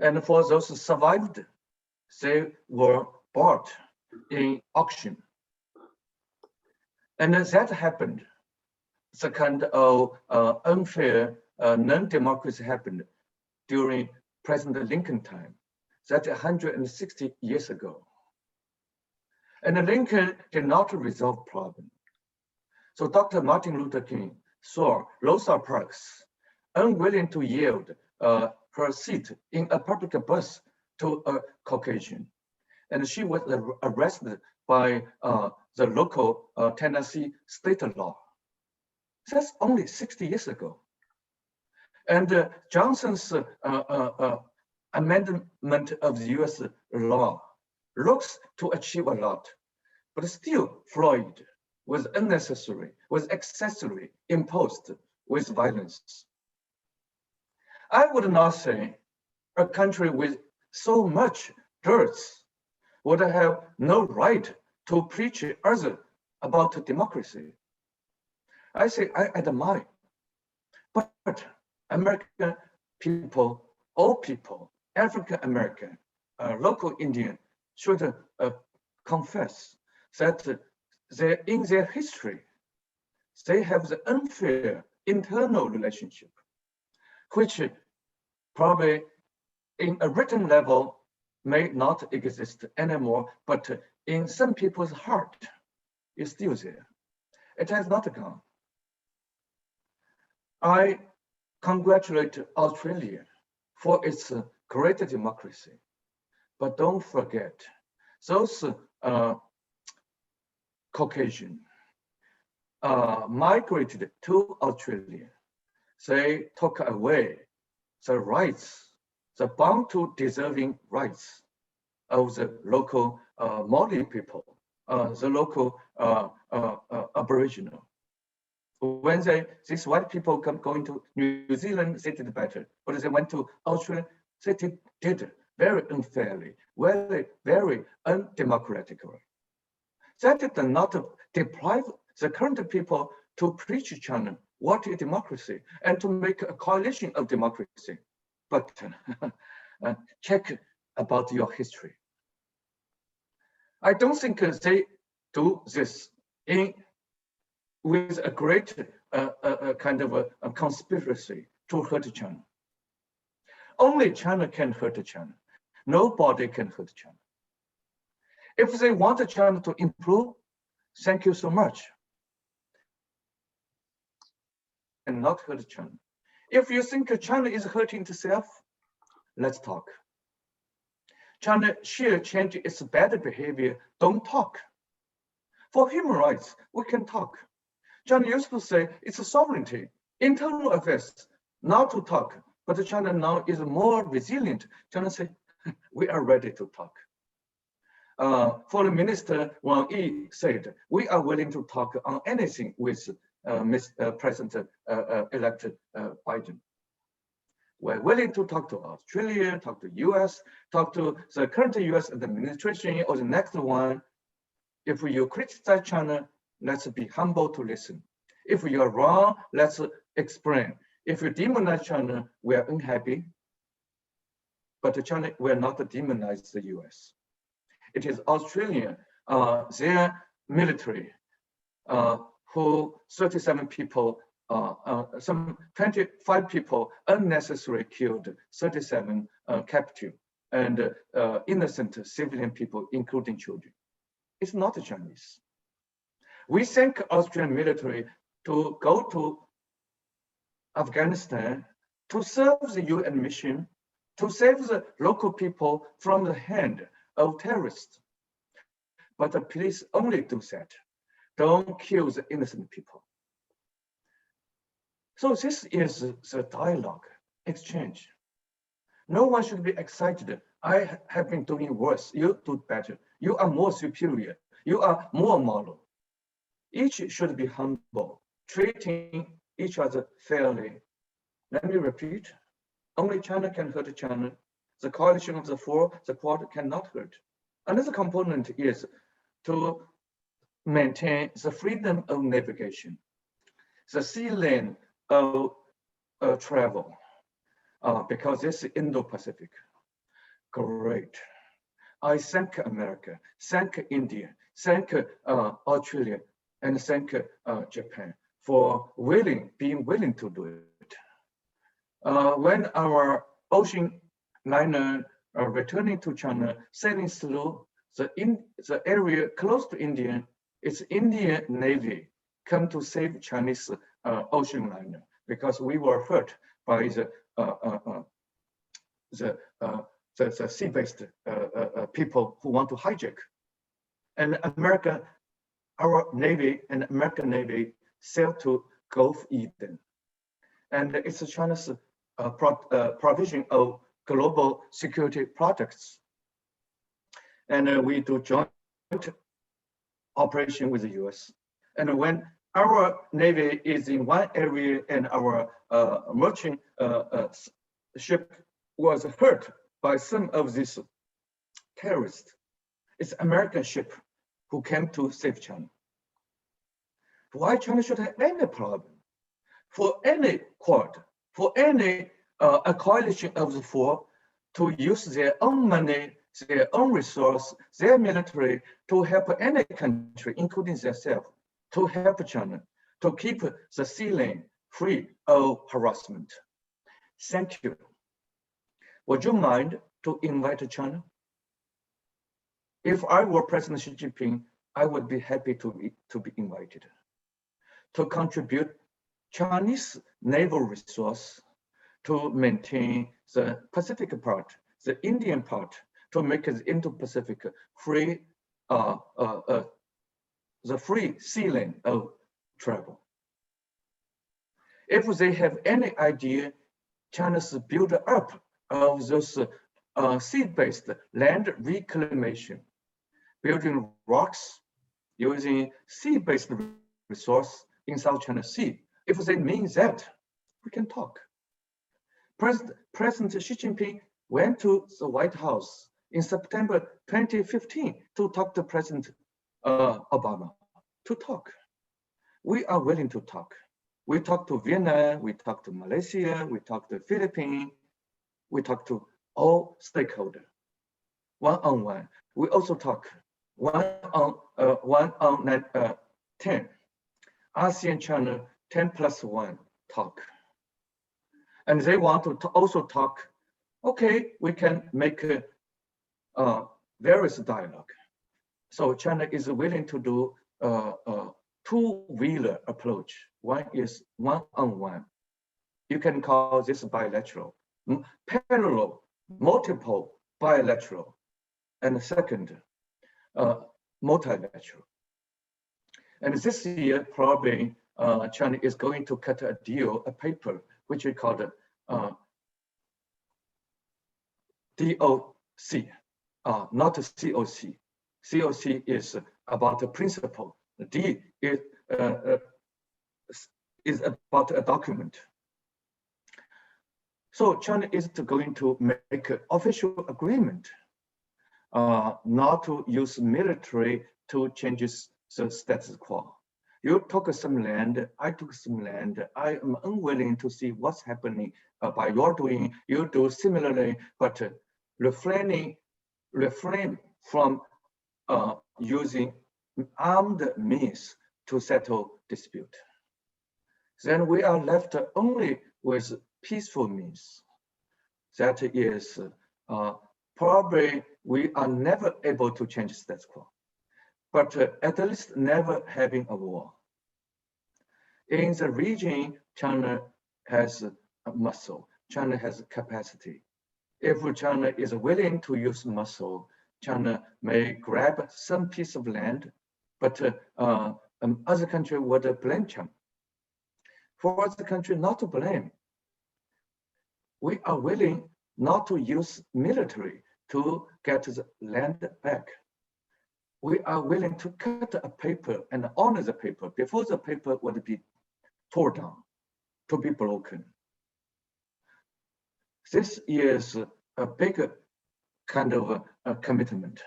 And for those who survived, they were bought in auction. And that happened. The kind of unfair non-democracy happened during President Lincoln time. That's 160 years ago. And Lincoln did not resolve problem. So Dr. Martin Luther King saw Rosa Parks unwilling to yield her seat in a public bus to a Caucasian. And she was arrested by the local Tennessee state law. That's only 60 years ago. And Johnson's amendment of the US law looks to achieve a lot, but still Floyd was unnecessary, was excessively imposed with violence. I would not say a country with so much dirt would have no right to preach other about democracy. I say I admire, but American people, all people, African American, local Indian should confess that in their history, they have the unfair internal relationship, which probably in a written level may not exist anymore, but in some people's heart is still there. It has not gone. I congratulate Australia for its great democracy, but don't forget those Caucasian migrated to Australia. They took away the rights, the bound to deserving rights of the local Maori people, the local Aboriginal. When these white people going to New Zealand, they did better. But they went to Australia, they did very unfairly, very undemocratically. That did not deprive the current people to preach China what is democracy and to make a coalition of democracy. But check about your history. I don't think they do this with a great kind of a conspiracy to hurt China. Only China can hurt China. Nobody can hurt China. If they want China to improve, thank you so much. And not hurt China. If you think China is hurting itself, let's talk. China should change its bad behavior, don't talk. For human rights, we can talk. China used to say it's a sovereignty, internal affairs, not to talk. But China now is more resilient. China say, we are ready to talk. Foreign Minister Wang Yi said, we are willing to talk on anything with President-elect Biden. We're willing to talk to Australia, talk to US, talk to the current US administration or the next one. If you criticize China, let's be humble to listen. If you are wrong, let's explain. If you demonize China, we are unhappy. But China will not demonize the US. It is Australia, their military, who 37 people, some 25 people unnecessarily killed, 37 captive, and innocent civilian people, including children. It's not the Chinese. We sent Australian military to go to Afghanistan to serve the UN mission, to save the local people from the hand of terrorists. But please only do that. Don't kill the innocent people. So this is the dialogue, exchange. No one should be excited. I have been doing worse. You do better. You are more superior. You are more moral. Each should be humble, treating each other fairly. Let me repeat. Only China can hurt China. The coalition of the four, the Quad cannot hurt. Another component is to maintain the freedom of navigation, the sea lane of travel, because this is Indo-Pacific. Great. I thank America, thank India, thank Australia, and thank Japan for being willing to do it. When our ocean liner returning to China, sailing through the area close to India, it's Indian Navy come to save Chinese ocean liner because we were hurt by the sea-based people who want to hijack. And America, our Navy and American Navy sailed to Gulf Eden. And it's China's provision of global security products. And we do joint operation with the US. And when our Navy is in one area and our merchant ship was hurt by some of these terrorists, it's American ship who came to save China. Why China should have any problem? For any Quad, for any a coalition of the four to use their own money, their own resource, their military to help any country, including themselves, to help China, to keep the sea lane free of harassment. Thank you. Would you mind to invite China? If I were President Xi Jinping, I would be happy to be invited to contribute Chinese naval resource to maintain the Pacific part, the Indian part, to make the Indo-Pacific free, the free sea lane of travel. If they have any idea, China's build up of those sea-based land reclamation, building rocks, using sea-based resource in South China Sea. If they mean that, we can talk. President Xi Jinping went to the White House in September 2015 to talk to President Obama, to talk. We are willing to talk. We talk to Vietnam, we talk to Malaysia, we talk to Philippines, we talk to all stakeholders, one-on-one. We also talk one on 10. ASEAN China 10+1 talk. And they want to also talk, okay, we can make various dialogue. So China is willing to do a two-wheeler approach. One is one-on-one. You can call this bilateral, parallel, multiple bilateral, and second, multilateral. And this year, probably China is going to cut a deal, a paper, which we call the DOC, not COC. COC is about the principle. The D is about a document. So China is going to make an official agreement not to use military to change the status quo. You took some land, I took some land. I am unwilling to see what's happening by your doing. You do similarly, but refrain from using armed means to settle dispute. Then we are left only with peaceful means. That is probably we are never able to change status quo, but at least never having a war. In the region, China has a muscle. China has capacity. If China is willing to use muscle, China may grab some piece of land, but other country would blame China. For other country not to blame, we are willing not to use military to get the land back. We are willing to cut a paper and honor the paper before the paper would be torn down, to be broken. This is a big kind of a commitment.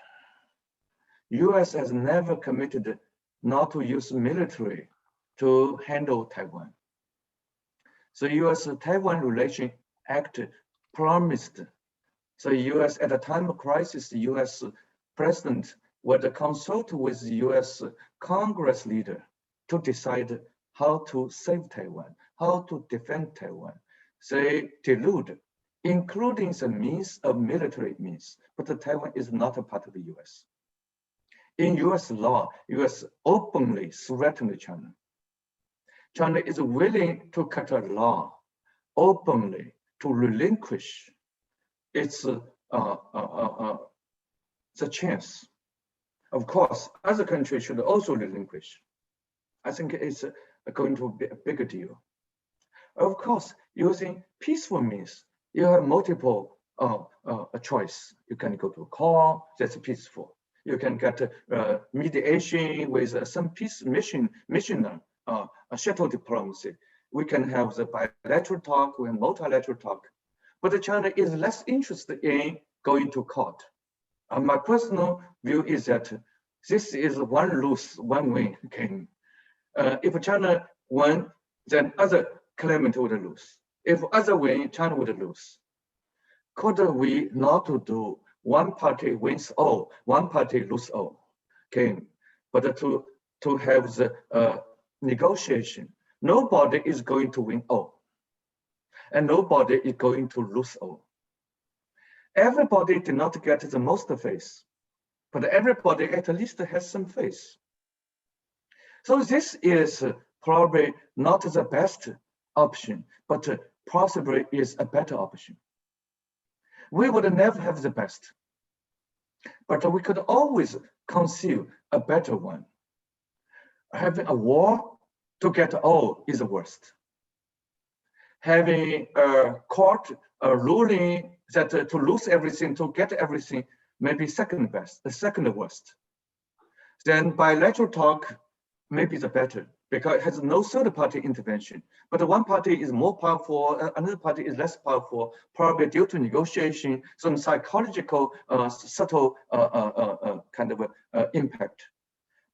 US has never committed not to use military to handle Taiwan. The US-Taiwan Relation Act promised the US at a time of crisis, the US president would consult with the US Congress leader to decide how to save Taiwan, how to defend Taiwan. They delude, including the means of military means, but Taiwan is not a part of the US. In US law, US openly threatened China. China is willing to cut a law openly to relinquish its the chance. Of course, other countries should also relinquish. I think it's going to be a bigger deal. Of course, using peaceful means, you have multiple choice. You can go to court, that's peaceful. You can get mediation with some peace missioner, a shuttle diplomacy. We can have the bilateral talk, we have multilateral talk. But China is less interested in going to court. My personal view is that this is one lose, one win game. If China won, then other claimant would lose. If other win, China would lose. Could we not do one party wins all, one party lose all game, but to have the negotiation? Nobody is going to win all, and nobody is going to lose all. Everybody did not get the most face, but everybody at least has some face. So this is probably not the best option, but possibly is a better option. We would never have the best, but we could always conceive a better one. Having a war to get all is the worst. Having a court ruling that to lose everything, to get everything, may be second best, the second worst. Then bilateral talk may be the better, because it has no third party intervention. But one party is more powerful, another party is less powerful, probably due to negotiation, some psychological, subtle kind of impact.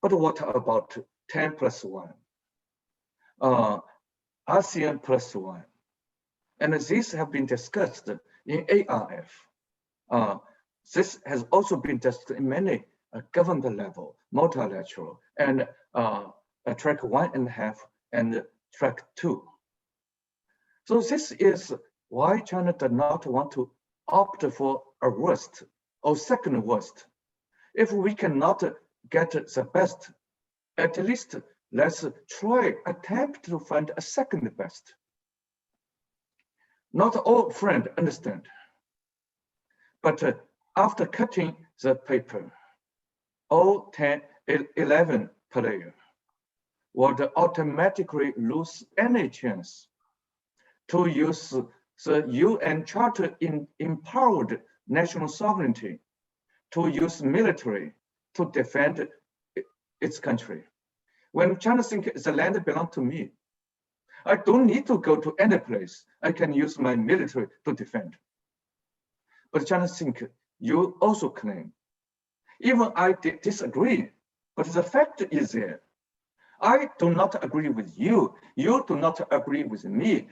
But what about 10 plus 1? ASEAN plus 1. And these have been discussed in ARF. This has also been discussed in many government level, multilateral, and track 1.5 and track 2. So this is why China does not want to opt for a worst or second worst. If we cannot get the best, at least let's attempt to find a second best. Not all friends understand, but after cutting the paper, all 11 players would automatically lose any chance to use the UN Charter empowered national sovereignty to use military to defend its country. When China thinks the land belongs to me, I don't need to go to any place. I can use my military to defend. But China thinks you also claim. Even I disagree, but the fact is there. I do not agree with you. You do not agree with me.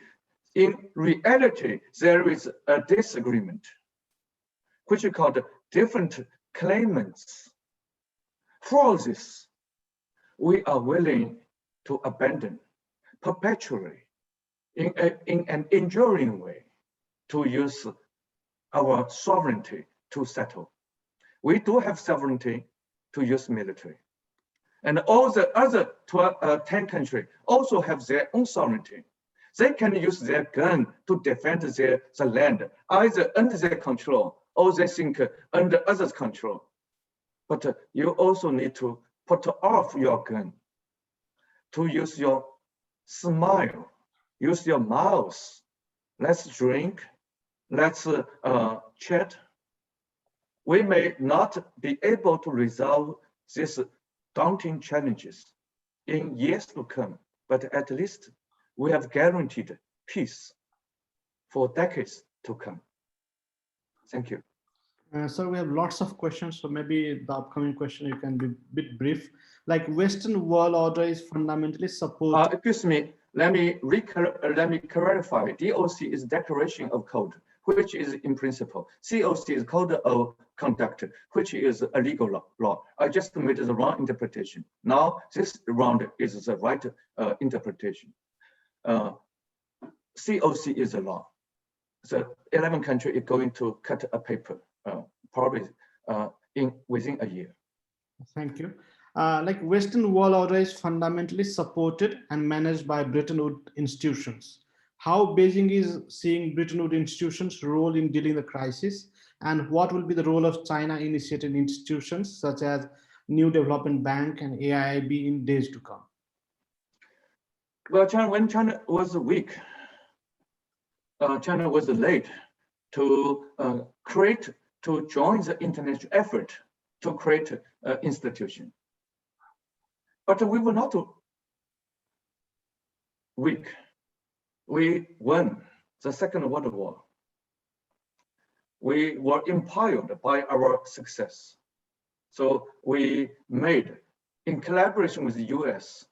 In reality, there is a disagreement, which is called different claimants. For this, we are willing to abandon perpetually in an enduring way to use our sovereignty to settle. We do have sovereignty to use military. And all the other 10 countries also have their own sovereignty. They can use their gun to defend the land, either under their control or they think under others' control. But you also need to put off your gun, to use your smile, use your mouth. Let's drink, let's chat. We may not be able to resolve these daunting challenges in years to come, but at least we have guaranteed peace for decades to come. Thank you. So we have lots of questions, so maybe the upcoming question you can be a bit brief. Like Western world order is fundamentally supported. Excuse me, let me clarify. DOC is Declaration of Code, which is in principle. COC is Code of Conduct, which is a legal law. I just made the wrong interpretation. Now this round is the right interpretation. COC is a law. The 11 countries is going to cut a paper, probably within a year. Thank you. Like Western world order is fundamentally supported and managed by Bretton Woods institutions. How Beijing is seeing Bretton Woods institutions' role in dealing the crisis, and what will be the role of China-initiated institutions such as New Development Bank and AIIB in days to come? Well, when China was weak, China was late to join the international effort to create an institution. But we were not weak. We won the Second World War. We were empowered by our success. So we made, in collaboration with the US,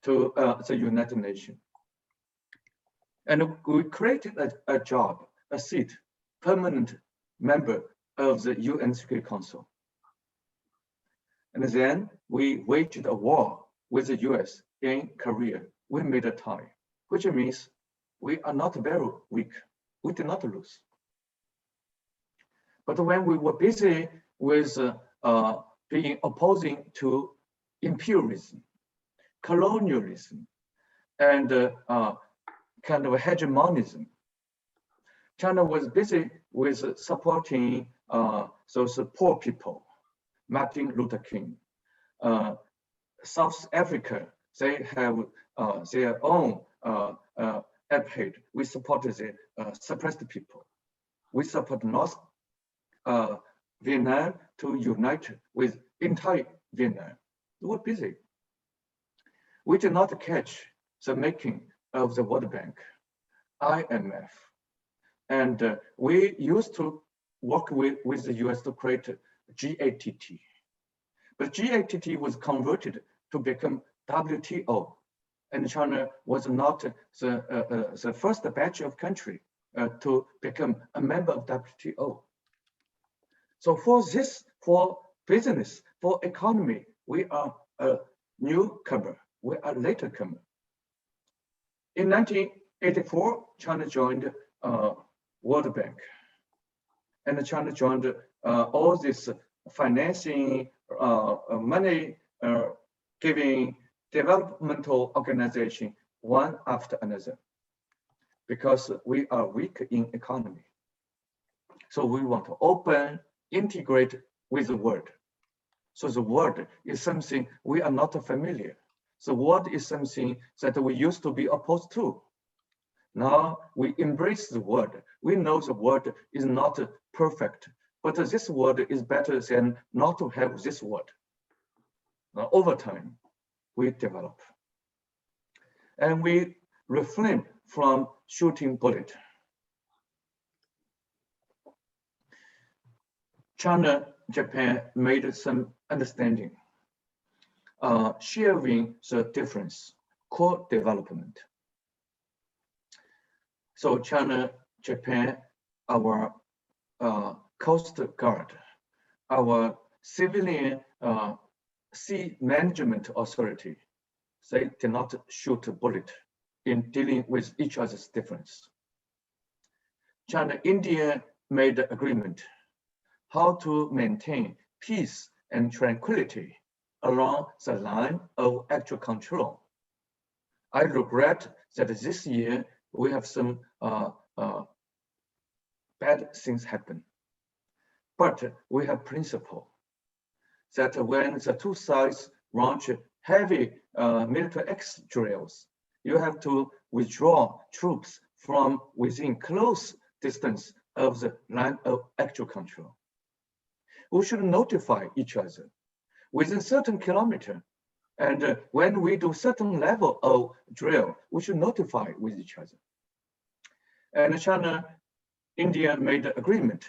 to the United Nations. And we created a job, a seat, permanent member of the UN Security Council. And then we waged a war with the US in Korea. We made a tie, which means we are not very weak. We did not lose. But when we were busy with being opposing to imperialism, colonialism, and kind of hegemonism, China was busy with supporting those poor people, Martin Luther King. South Africa, they have their own apartheid. We supported the suppressed people. We support North Vietnam to unite with entire Vietnam. We were busy. We did not catch the making of the World Bank, IMF. And we used to work with the US to create GATT. But GATT was converted to become WTO. And China was not the first batch of country to become a member of WTO. So for business, for economy, we are a newcomer, we are later comer. In 1984, China joined World Bank. And China joined all this financing, money giving developmental organization one after another, because we are weak in economy. So we want to open, integrate with the world. So the world is something we are not familiar. The world is something that we used to be opposed to. Now we embrace the world. We know the world is not perfect, but this world is better than not to have this world. Now, over time, we develop. And we refrain from shooting bullets. China, Japan made some understanding, sharing the difference, co-development. So China, Japan, our Coast Guard, our civilian sea management authority, they did not shoot a bullet in dealing with each other's difference. China, India made an agreement how to maintain peace and tranquility along the line of actual control. I regret that this year, we have some bad things happen. But we have principle that when the two sides launch heavy military drills, you have to withdraw troops from within close distance of the line of actual control. We should notify each other within certain kilometer. And when we do certain level of drill, we should notify with each other. And China, India made an agreement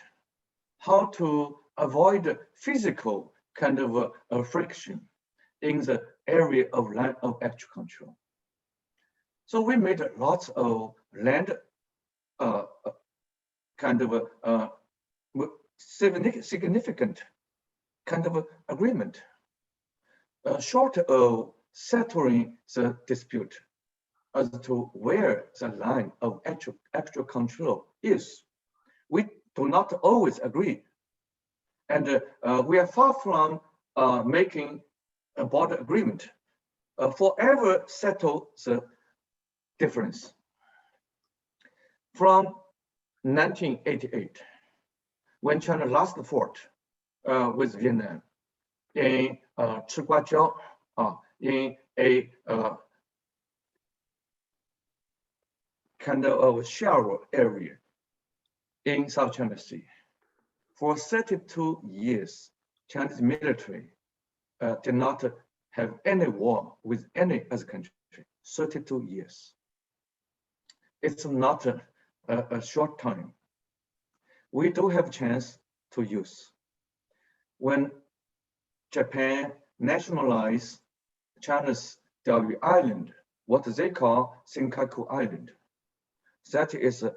how to avoid physical kind of friction in the area of land of actual control. So we made lots of land kind of significant kind of agreement, short of settling the dispute as to where the line of actual control is. We do not always agree. And we are far from making a border agreement forever settle the difference. From 1988, when China last fought with Vietnam in Chiguajiao, in a kind of shallow area in South China Sea. For 32 years, Chinese military did not have any war with any other country. 32 years. It's not a short time. We do have a chance to use. When Japan nationalized China's Diaoyu Island, what they call Senkaku Island, that is a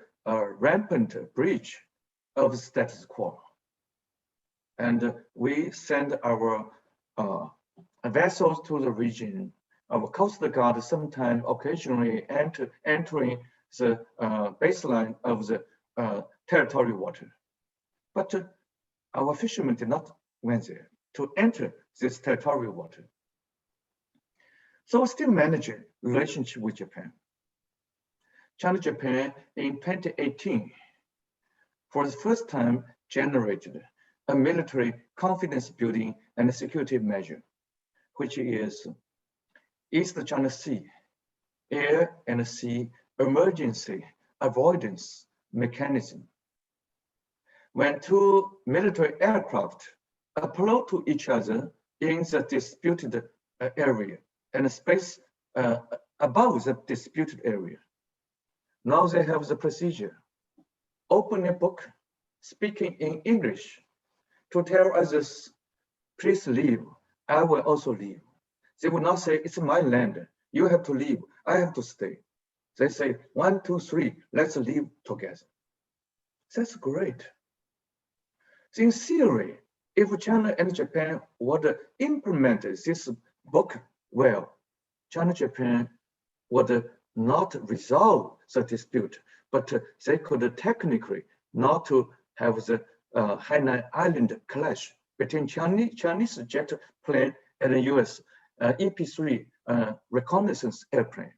rampant breach of status quo. And we send our vessels to the region. Our Coast Guard sometimes occasionally entering the baseline of the territory water. But our fishermen did not went there to enter this territorial water. So we still manage a relationship with Japan. China-Japan in 2018, for the first time, generated a military confidence building and security measure, which is East China Sea, air and sea emergency avoidance mechanism. When two military aircraft approach to each other in the disputed area and space above the disputed area, now they have the procedure. Open a book, speaking in English, to tell others, please leave, I will also leave. They will not say, it's my land, you have to leave, I have to stay. They say, 1, 2, 3, let's leave together. That's great. In theory, if China and Japan would implement this book well, China-Japan would not resolve the dispute, but they could technically not to have the Hainan Island clash between Chinese jet plane and the US EP-3 reconnaissance airplane.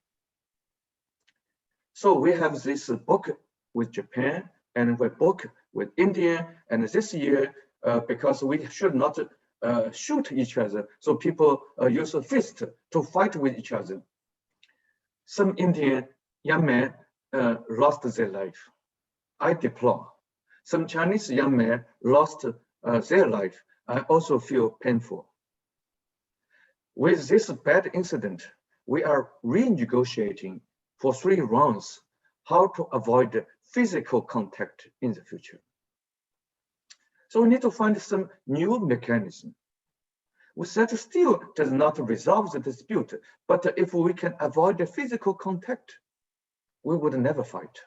So we have this book with Japan and we book with India, and this year, because we should not shoot each other, so people use a fist to fight with each other. Some Indian young men lost their life. I deplore. Some Chinese young men lost their life. I also feel painful. With this bad incident, we are renegotiating for 3 rounds how to avoid physical contact in the future. So we need to find some new mechanism. That still does not resolve the dispute, but if we can avoid the physical contact, we would never fight.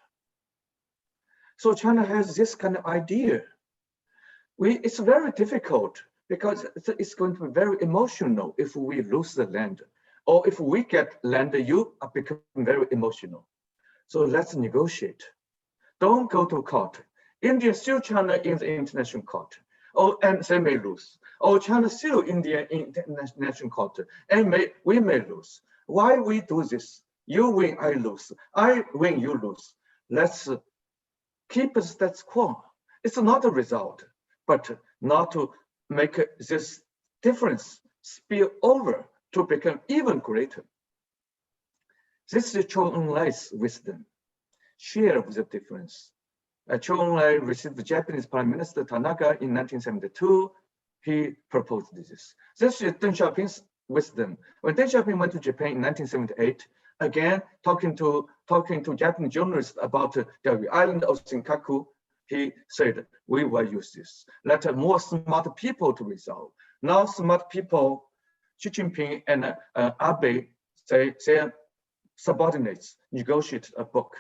So China has this kind of idea. It's very difficult because it's going to be very emotional if we lose the land, or if we get land, you are becoming very emotional. So let's negotiate. Don't go to court. India sue China in the international court. Oh, and they may lose. Oh, China sue India in the international court, and we may lose. Why we do this? You win, I lose. I win, you lose. Let's keep the status quo. It's not a result, but not to make this difference spill over to become even greater. This is Chou En-lai's wisdom. Share the difference. Chou En-lai received the Japanese Prime Minister Tanaka in 1972. He proposed this. This is Deng Xiaoping's wisdom. When Deng Xiaoping went to Japan in 1978, again talking to Japanese journalists about the island of Senkaku, he said, "We will use this. Let more smart people to resolve." Now, smart people, Xi Jinping and Abe, their subordinates negotiate a book,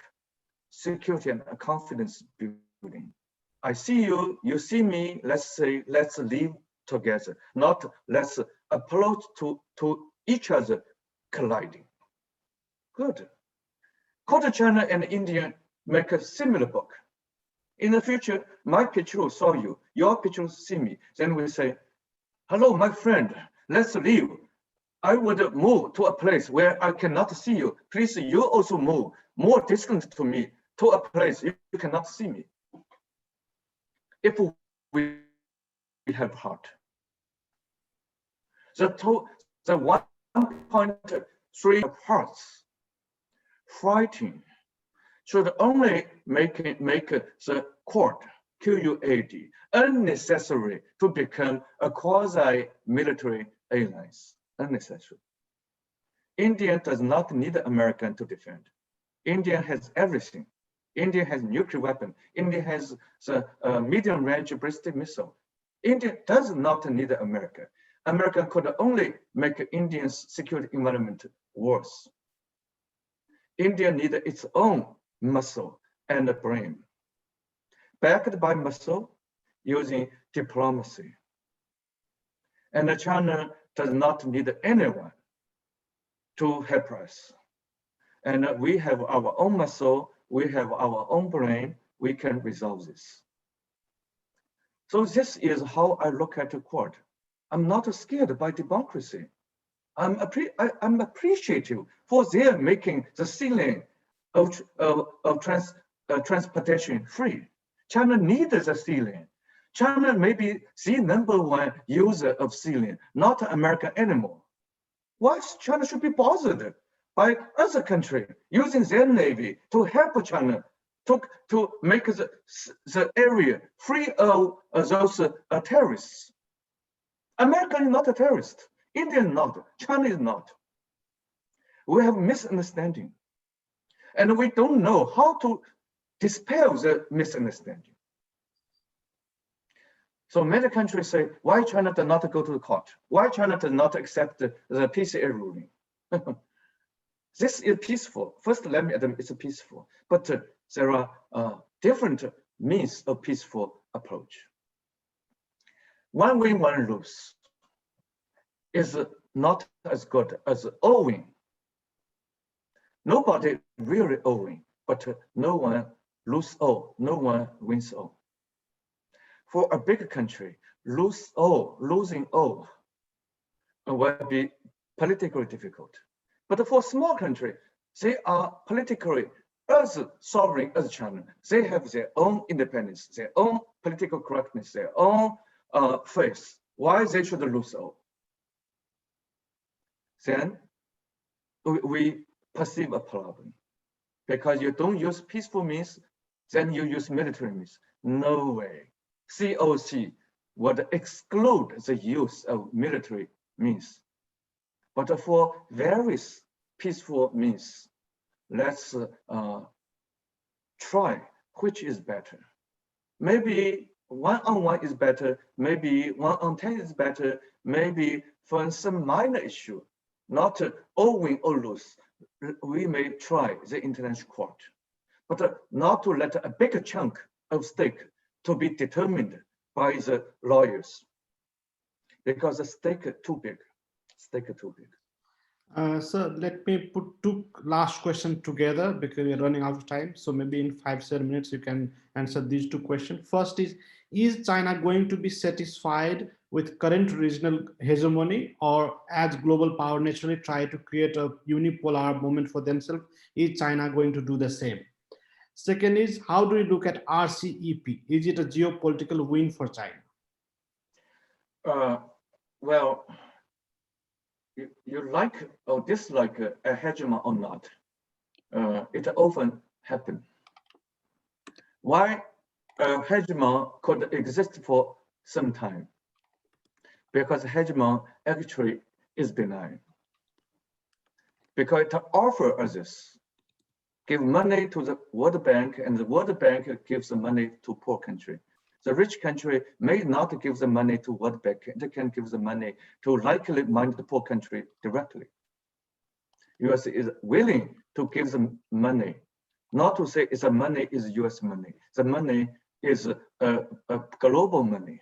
Security and Confidence Building. I see you, you see me. Let's live together, not let's approach to each other colliding. Good. Quarter China and India make a similar book. In the future, my picture will saw you, your picture will see me. Then we say, "Hello, my friend, let's live. I would move to a place where I cannot see you. Please, you also move more distant to me, to a place you cannot see me." If we have heart. The 1.3 hearts fighting should only make the Quad, QUAD, unnecessary to become a quasi-military alliance. Unnecessary. India does not need America to defend. India has everything. India has nuclear weapon. India has the medium-range ballistic missile. India does not need America. America could only make India's security environment worse. India needs its own muscle and brain, backed by muscle using diplomacy. And China does not need anyone to help us. And we have our own muscle, we have our own brain, we can resolve this. So this is how I look at the Quad. I'm not scared by democracy. I'm appreciative for their making the ceiling of transportation free. China needs a ceiling. China may be the #1 user of ceiling, not America anymore. Why China should be bothered by other country using their navy to help China to make the area free of those terrorists? America is not a terrorist. India is not. China is not. We have misunderstanding. And we don't know how to dispel the misunderstanding. So many countries say, why China does not go to the court? Why China does not accept the PCA ruling? This is peaceful. First, let me admit it's peaceful. But there are different means of peaceful approach. One win, one lose is not as good as all win. Nobody really all win, but no one lose all, no one wins all. For a big country, losing all will be politically difficult. But for a small country, they are politically as sovereign as China. They have their own independence, their own political correctness, their own faith. Why they should lose all? Then we perceive a problem. Because you don't use peaceful means, then you use military means. No way. COC would exclude the use of military means. But for various peaceful means, let's try which is better. Maybe 1-on-1 is better, maybe 1-on-10 is better, maybe for some minor issue, not all win or lose, we may try the international court, but not to let a bigger chunk of stake to be determined by the lawyers, because the stake is too big. So let me put two last questions together because we're running out of time. So maybe in 5-7 minutes, you can answer these two questions. First is China going to be satisfied with current regional hegemony, or as global power naturally try to create a unipolar moment for themselves, is China going to do the same? Second is, how do you look at RCEP? Is it a geopolitical win for China? Well, you like or dislike a hegemon or not, it often happens. Why a hegemon could exist for some time? Because hegemon actually is benign. Because it offers us this, give money to the World Bank, and the World Bank gives the money to poor country. The rich country may not give the money to World Bank, it can give the money to likely minded poor country directly. US is willing to give them money, not to say it's the money is US money. The money is a global money.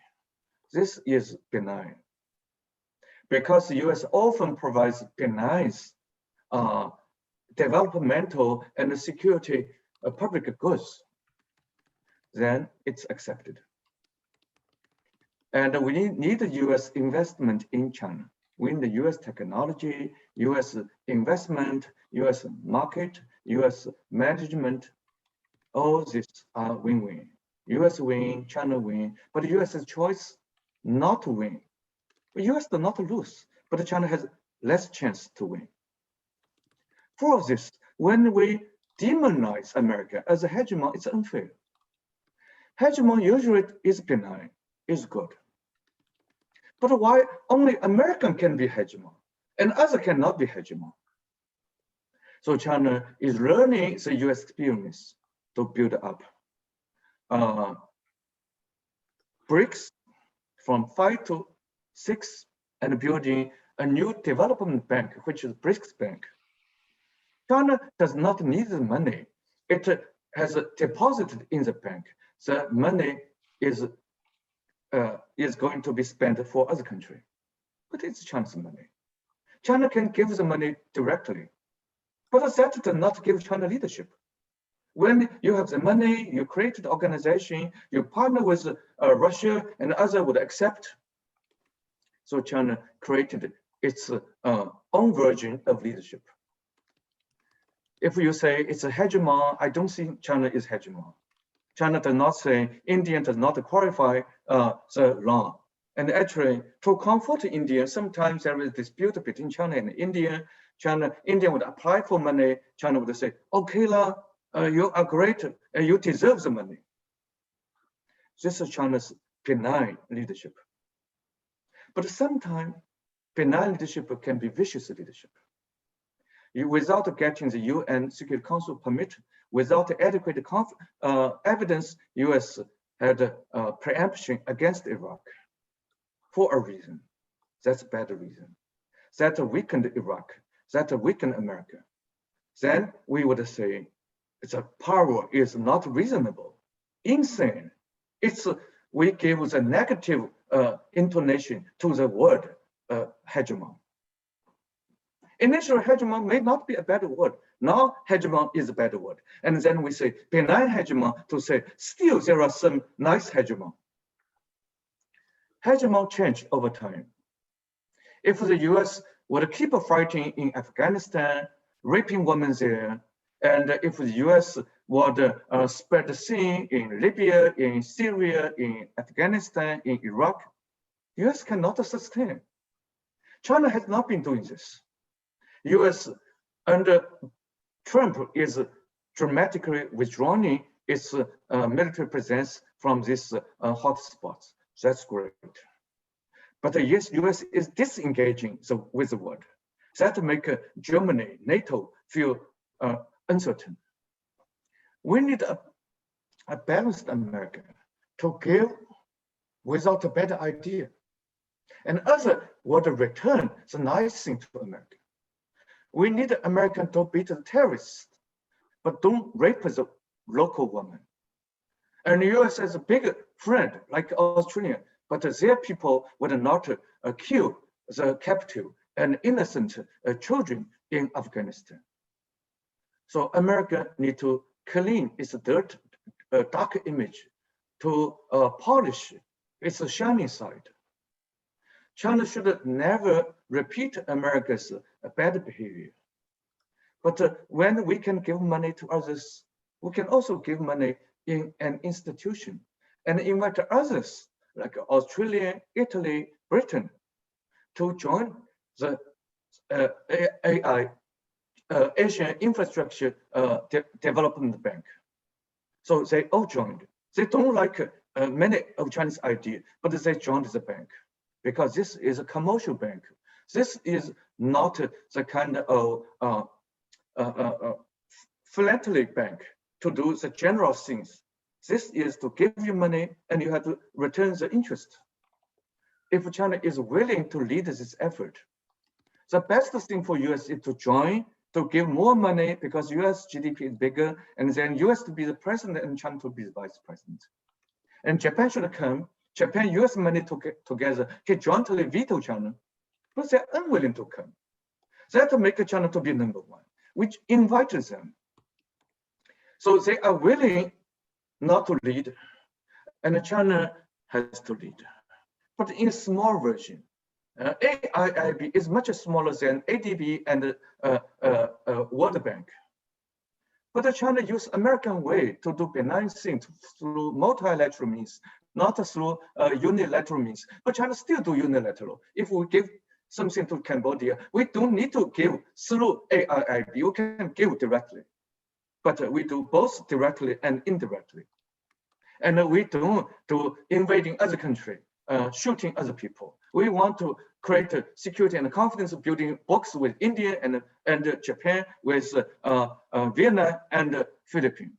This is benign. Because the US often provides benign developmental and security public goods, then it's accepted. And we need US investment in China. We need the US technology, US investment, US market, US management. All these are win-win. US win, China win, but US's choice not to win. But US does not lose, but China has less chance to win. For this, when we demonize America as a hegemon, it's unfair. Hegemon usually is benign, is good. But why only American can be hegemon and other cannot be hegemon? So China is learning the US experience to build up BRICS from 5 to 6 and building a new development bank, which is BRICS Bank. China does not need the money. It has deposited in the bank. The money is going to be spent for other country, but it's China's money. China can give the money directly, but that does not give China leadership. When you have the money, you create the organization, you partner with Russia and others would accept. So China created its own version of leadership. If you say it's a hegemon, I don't think China is hegemon. China does not say India does not qualify the law. And actually, to comfort India, sometimes there is a dispute between China and India. India would apply for money. China would say, okay, you are great, you deserve the money. This is China's benign leadership. But sometimes benign leadership can be vicious leadership. Without getting the UN Security Council permit, without adequate evidence, US had preemption against Iraq for a reason. That's a bad reason. That weakened Iraq, that weakened America. Then we would say, the power is not reasonable, insane. We give the negative intonation to the word hegemon. Initial hegemon may not be a bad word. Now hegemon is a bad word. And then we say benign hegemon to say still there are some nice hegemon. Hegemon change over time. If the US would keep fighting in Afghanistan, raping women there, and if the US would spread the scene in Libya, in Syria, in Afghanistan, in Iraq, US cannot sustain. China has not been doing this. US under Trump is dramatically withdrawing its military presence from these hotspots. That's great. But the US is disengaging with the world. That makes Germany, NATO feel uncertain. We need a balanced America to give without a better idea. And other would return the nice thing to America. We need America to beat the terrorists, but don't rape the local woman. And the US has a big friend like Australia, but their people would not kill the captive and innocent children in Afghanistan. So America needs to clean its dark image to polish its shining side. China should never repeat America's bad behavior. But when we can give money to others, we can also give money in an institution and invite others like Australia, Italy, Britain to join the AI Asian Infrastructure Development Bank. So they all joined. They don't like many of Chinese ideas, but they joined the bank because this is a commercial bank. This is not the kind of philanthropic bank to do the general things. This is to give you money and you have to return the interest. If China is willing to lead this effort, the best thing for US is to join, to give more money because US GDP is bigger, and then US to be the president and China to be the vice president. And Japan should come, Japan, US money together can jointly veto China, but they're unwilling to come. They have to make China to be number one, which invites them. So they are willing not to lead, and China has to lead. But in a small version, AIIB is much smaller than ADB and World Bank. But China used American way to do benign things through multilateral means, not through unilateral means. But China still do unilateral. If we give something to Cambodia, we don't need to give through AIIB. You can give directly. But we do both directly and indirectly. And we don't do invading other country, shooting other people. We want to create security and confidence building books with India and Japan, with Vietnam and Philippines.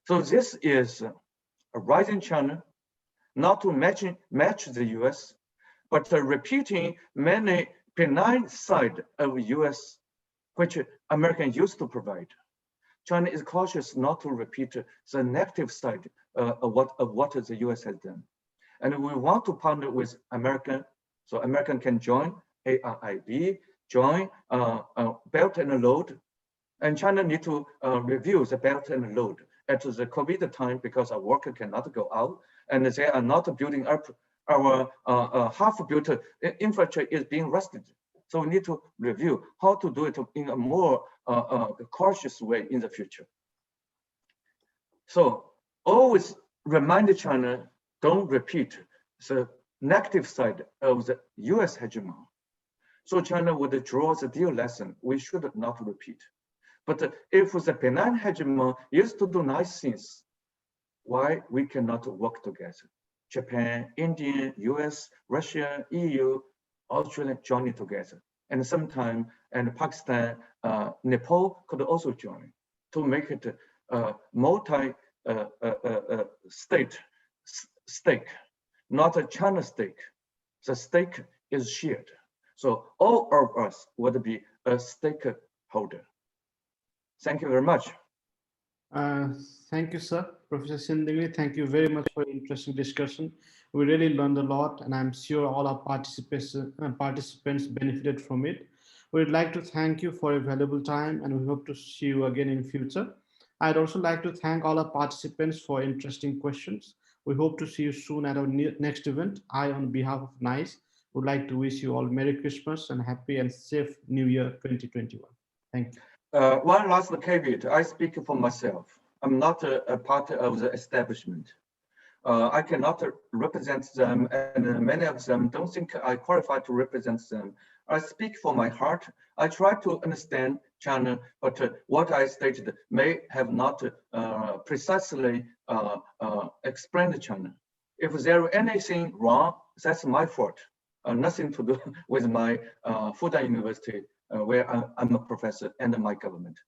So this is a rising China, not to match the US, but repeating many benign side of US, which Americans used to provide. China is cautious not to repeat the negative side of what the US has done. And we want to partner with America, so American can join AIIB, join Belt and Road, and China need to review the Belt and Road at the COVID time because our worker cannot go out, and they are not building up our half-built infrastructure is being rusted. So we need to review how to do it in a more cautious way in the future. So always remind China, don't repeat the negative side of the US hegemon. So China would draw the deal lesson we should not repeat. But if the benign hegemon used to do nice things, why we cannot work together? Japan, India, US, Russia, EU, Australia joining together. And sometime, and Pakistan, Nepal could also join to make it a stake, not a China stake. The stake is shared. So all of us would be a stakeholder. Thank you very much. Thank you, sir. Professor Shen Dingli, thank you very much for the interesting discussion. We really learned a lot, and I'm sure all our participants benefited from it. We'd like to thank you for your valuable time, and we hope to see you again in future. I'd also like to thank all our participants for interesting questions. We hope to see you soon at our next event. I, on behalf of NICE, would like to wish you all Merry Christmas and happy and safe New Year 2021. Thank you. One last caveat, I speak for myself. I'm not a part of the establishment. I cannot represent them, and many of them don't think I qualify to represent them. I speak for my heart. I try to understand China, but what I stated may have not precisely explained China. If there is anything wrong, that's my fault. Nothing to do with my Fudan University, where I'm a professor, and my government.